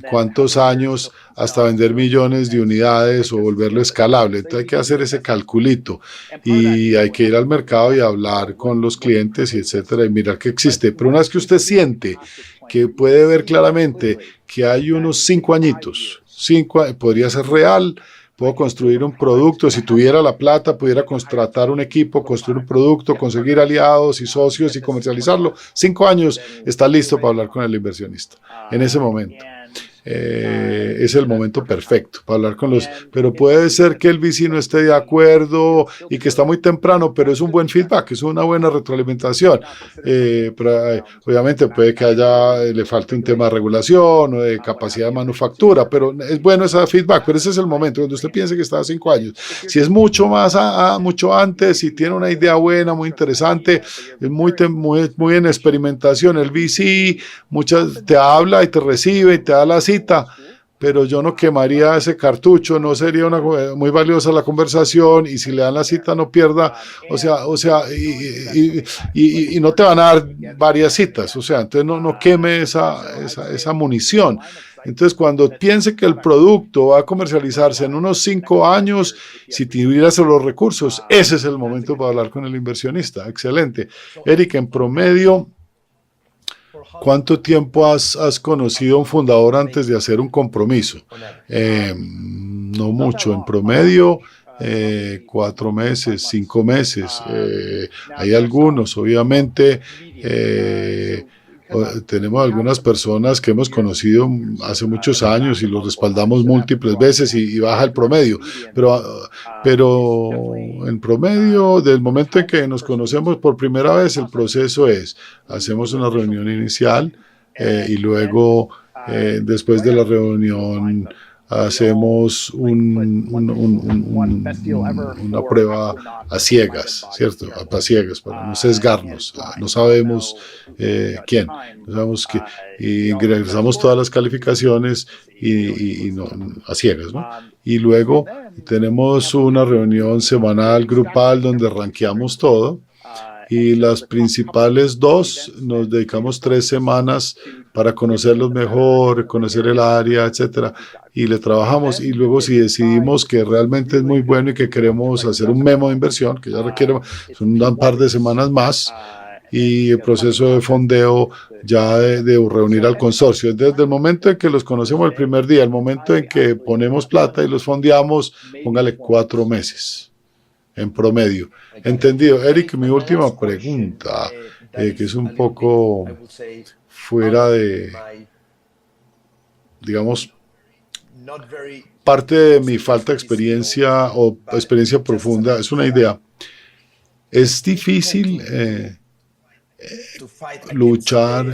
¿Cuántos años hasta vender millones de unidades o volverlo escalable? Entonces hay que hacer ese calculito y hay que ir al mercado y hablar con los clientes y etcétera y mirar qué existe. Pero una vez que usted siente que puede ver claramente que hay unos 5 añitos, podría ser real. Puedo construir un producto, si tuviera la plata, pudiera contratar un equipo, construir un producto, conseguir aliados y socios y comercializarlo. 5 años, está listo para hablar con el inversionista en ese momento. Es el momento perfecto para hablar con los... Pero puede ser que el VC no esté de acuerdo y que está muy temprano, pero es un buen feedback, es una buena retroalimentación. Pero, obviamente puede que le falte un tema de regulación o de capacidad de manufactura, pero es bueno ese feedback, pero ese es el momento donde usted piense que está a 5 años. Si es mucho más, mucho antes, si tiene una idea buena, muy interesante, es muy en experimentación, el VC te habla y te recibe y te da la cita, pero yo no quemaría ese cartucho, no sería muy valiosa la conversación y si le dan la cita no pierda, y no te van a dar varias citas, entonces no queme esa munición. Entonces, cuando piense que el producto va a comercializarse en unos 5 años, si tuvieras los recursos, ese es el momento para hablar con el inversionista. Excelente. Eric, en promedio, ¿cuánto tiempo has conocido a un fundador antes de hacer un compromiso? No mucho, en promedio 4 meses, 5 meses. Hay algunos, obviamente, tenemos algunas personas que hemos conocido hace muchos años y los respaldamos múltiples veces y baja el promedio, pero en promedio, del momento en que nos conocemos por primera vez, el proceso hacemos una reunión inicial y luego después de la reunión hacemos una prueba a ciegas, ¿cierto? A ciegas, para no sesgarnos. No sabemos quién, no sabemos qué, y ingresamos todas las calificaciones y no, a ciegas, ¿no? Y luego tenemos una reunión semanal grupal donde rankeamos todo. Y las principales 2 nos dedicamos 3 semanas para conocerlos mejor, conocer el área, etcétera, y le trabajamos. Y luego si decidimos que realmente es muy bueno y que queremos hacer un memo de inversión, que ya requiere un par de semanas más, y el proceso de fondeo ya de reunir al consorcio. Desde el momento en que los conocemos el primer día, el momento en que ponemos plata y los fondeamos, póngale 4 meses. En promedio. Entendido. Eric, mi última pregunta, que es un poco fuera de, digamos, parte de mi falta de experiencia o experiencia profunda, es una idea. Es difícil luchar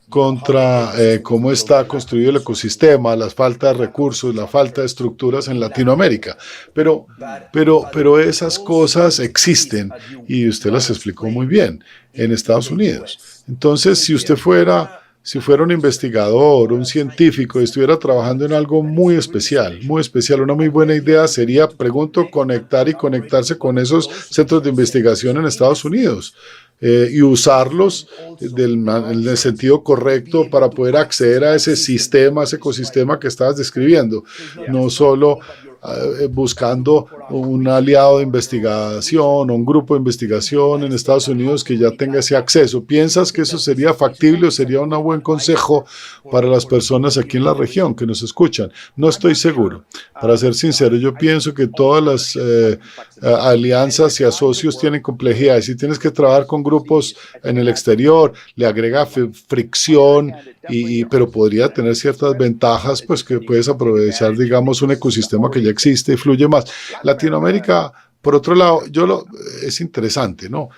contra cómo está construido el ecosistema, la falta de recursos, la falta de estructuras en Latinoamérica. Pero esas cosas existen y usted las explicó muy bien en Estados Unidos. Entonces, si fuera un investigador, un científico y estuviera trabajando en algo muy especial, una muy buena idea sería, conectar y conectarse con esos centros de investigación en Estados Unidos. Y usarlos en el sentido correcto para poder acceder a ese sistema, ese ecosistema que estabas describiendo, no solo buscando un aliado de investigación o un grupo de investigación en Estados Unidos que ya tenga ese acceso. ¿Piensas que eso sería factible o sería un buen consejo para las personas aquí en la región que nos escuchan? No estoy seguro. Para ser sincero, yo pienso que todas las alianzas y asocios tienen complejidades. Si tienes que trabajar con grupos en el exterior, le agrega fricción, pero podría tener ciertas ventajas, pues que puedes aprovechar, digamos, un ecosistema que ya existe y fluye más. Latinoamérica, por otro lado, es interesante, ¿no?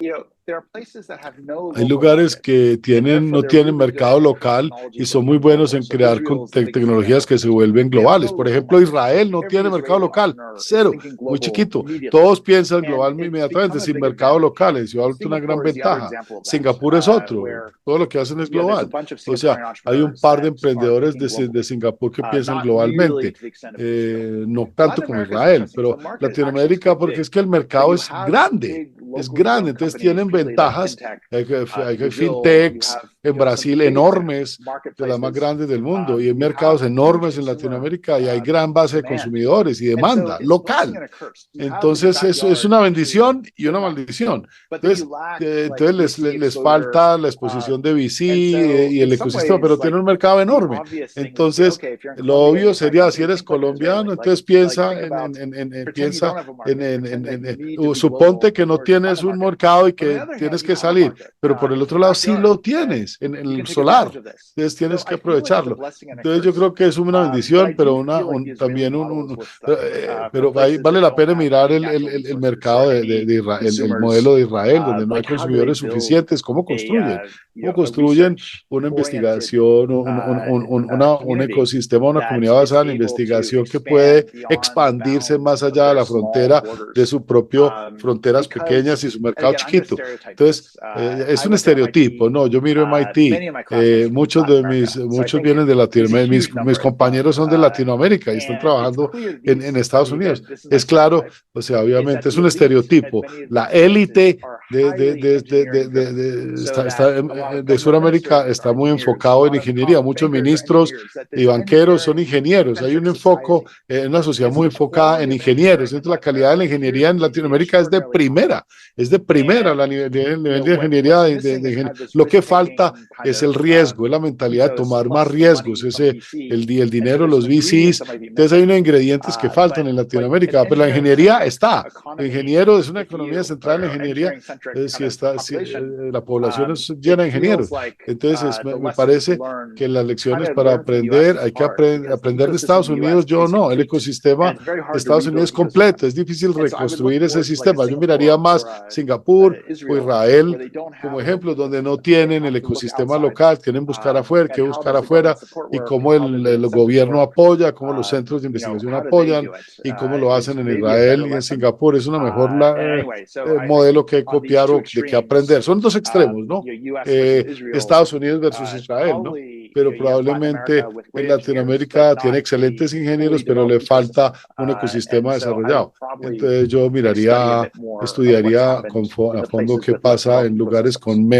Hay lugares que no tienen mercado local y son muy buenos en crear tecnologías que se vuelven globales. Por ejemplo, Israel no tiene mercado local, cero, muy chiquito. Todos piensan global inmediatamente, sin mercado local. Es una gran ventaja. Singapur es otro, todo lo que hacen es global. O sea, hay un par de emprendedores de Singapur que piensan globalmente, no tanto como Israel, pero Latinoamérica, porque es que el mercado es grande, entonces tienen ventajas. Hay fintechs en Brasil enormes, de las más grandes del mundo, y hay mercados enormes en Latinoamérica y hay gran base de consumidores y demanda local. Entonces, eso es una bendición y una maldición. Entonces les falta la exposición de VC y el ecosistema, pero tiene un mercado enorme. Entonces, lo obvio sería, si eres colombiano, entonces suponte que no tienes un mercado y que tienes que salir, pero por el otro lado sí lo tienes en el solar, entonces tienes que aprovecharlo. Entonces yo creo que es una bendición, pero pero ahí vale la pena mirar el mercado de Israel, el modelo de Israel, donde no hay consumidores suficientes. ¿Cómo construyen una investigación, un ecosistema, una comunidad basada en la investigación que puede expandirse más allá de la frontera de su propio fronteras pequeñas y su mercado chiquito? Entonces, es un estereotipo, ¿no? Yo miro MIT, muchos vienen de Latinoamérica, mis compañeros son de Latinoamérica y están trabajando en Estados Unidos. Es claro, o sea, obviamente es un estereotipo. La élite de Sudamérica está muy enfocado en ingeniería. Muchos ministros y banqueros son ingenieros. Hay un enfoque en una sociedad muy enfocada en ingenieros. Entonces, la calidad de la ingeniería en Latinoamérica es de primera. La nivel de ingeniería. Lo que falta es el riesgo, es la mentalidad de tomar más riesgos, el dinero, los VCs. Entonces, hay unos ingredientes que faltan en Latinoamérica, pero la ingeniería está. El ingeniero es una economía central en la ingeniería. La población es llena de ingenieros. Entonces, me parece que las lecciones para aprender, hay que aprender de Estados Unidos. Yo no, el ecosistema de Estados Unidos es completo, es difícil reconstruir ese sistema. Yo miraría más Singapur o Israel como ejemplos donde no tienen el ecosistema local, tienen que buscar afuera y cómo el gobierno apoya, cómo los centros de investigación apoyan y cómo lo hacen en Israel y en Singapur. Es una mejor modelo que copiar o de que aprender. Son dos extremos, ¿no? Estados Unidos versus Israel, ¿no? Pero probablemente en Latinoamérica tiene excelentes ingenieros, pero le falta un ecosistema desarrollado. Entonces yo estudiaría a fondo qué pasa en lugares con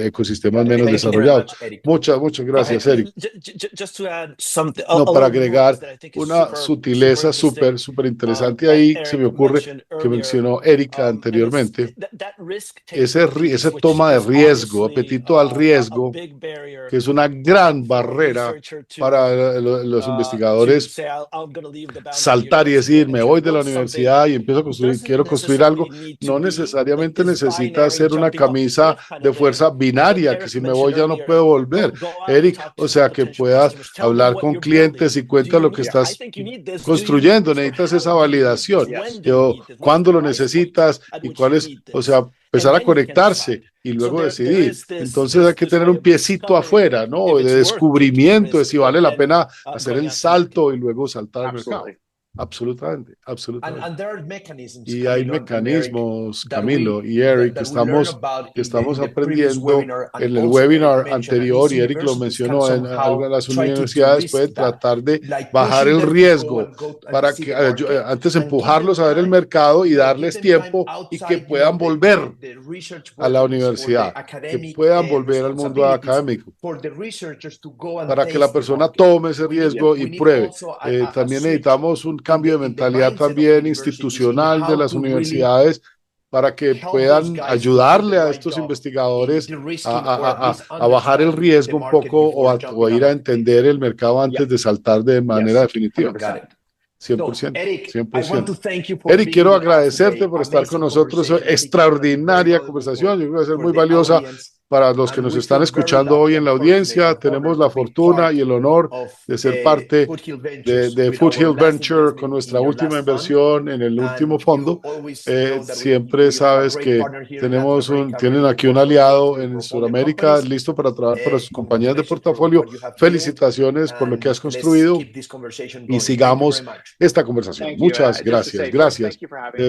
ecosistemas menos desarrollados. Muchas gracias, Eric. No, para agregar una sutileza súper interesante ahí, se me ocurre que mencionó Erika anteriormente, esa toma de riesgo, apetito al riesgo, que es una gran barrera para los investigadores saltar y decir, me voy de la universidad y empiezo a construir, quiero construir algo. No necesariamente necesita hacer una camisa de fuerza binaria, que si me voy ya no puedo volver. Eric, o sea, que puedas hablar con clientes y cuenta lo que estás construyendo. Necesitas esa validación. ¿Cuándo lo necesitas y cuál es? O sea, empezar a conectarse y luego decidir. Entonces hay que tener un piecito afuera, ¿no? De descubrimiento de si vale la pena hacer el salto y luego saltar al mercado. Absolutamente. Y hay mecanismos, Camilo y Eric, que estamos aprendiendo en el webinar anterior, y Eric lo mencionó, en las universidades pueden tratar de bajar el riesgo para que antes empujarlos a ver el mercado y darles tiempo y que puedan volver a la universidad, que puedan volver al mundo académico, para que la persona tome ese riesgo y pruebe. También necesitamos un cambio de mentalidad también institucional de las universidades para que puedan ayudarle a estos investigadores a bajar el riesgo un poco o a ir a entender el mercado antes de saltar de manera definitiva. 100%. Eric, quiero agradecerte por estar con nosotros. Extraordinaria conversación, yo creo que va a ser muy valiosa Para los que nos están escuchando hoy en la audiencia, tenemos la fortuna y el honor de ser parte de Foothill Venture con nuestra última inversión en el último fondo. Siempre sabes que tienen aquí un aliado en Sudamérica listo para trabajar para sus compañías de portafolio. Felicitaciones por lo que has construido y sigamos esta conversación. Muchas gracias. Gracias.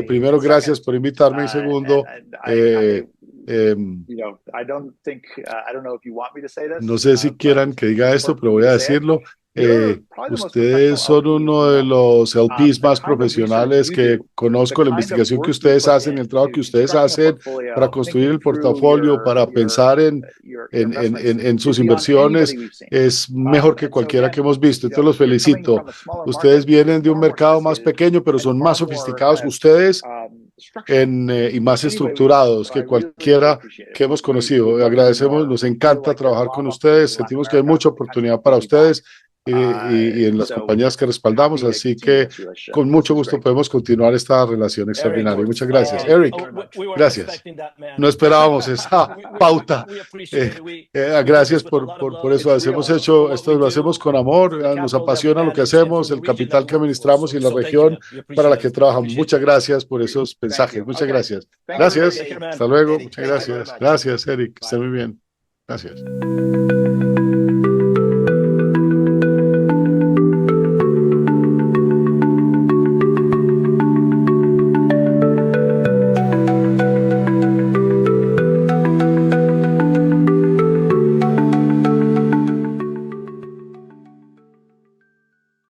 Primero, gracias por invitarme y segundo, no sé si quieran que diga esto, pero voy a decirlo. Ustedes son uno de los LPs más profesionales que conozco, la investigación que ustedes hacen, el trabajo que ustedes hacen para construir el portafolio, para pensar en sus inversiones, es mejor que cualquiera que hemos visto. Entonces los felicito. Ustedes vienen de un mercado más pequeño, pero son más sofisticados ustedes y más estructurados que cualquiera que hemos conocido. Agradecemos, nos encanta trabajar con ustedes, sentimos que hay mucha oportunidad para ustedes y en las compañías que respaldamos, así que con mucho gusto podemos continuar esta relación extraordinaria. Muchas gracias. Eric, gracias. No esperábamos esa pauta. Gracias por eso. Hemos hecho esto, lo hacemos con amor, nos apasiona lo que hacemos, el capital que administramos y la región para la que trabajamos. Muchas gracias por esos mensajes. Muchas gracias. Gracias. Hasta luego. Muchas gracias. Gracias, Eric. Esté muy bien. Gracias.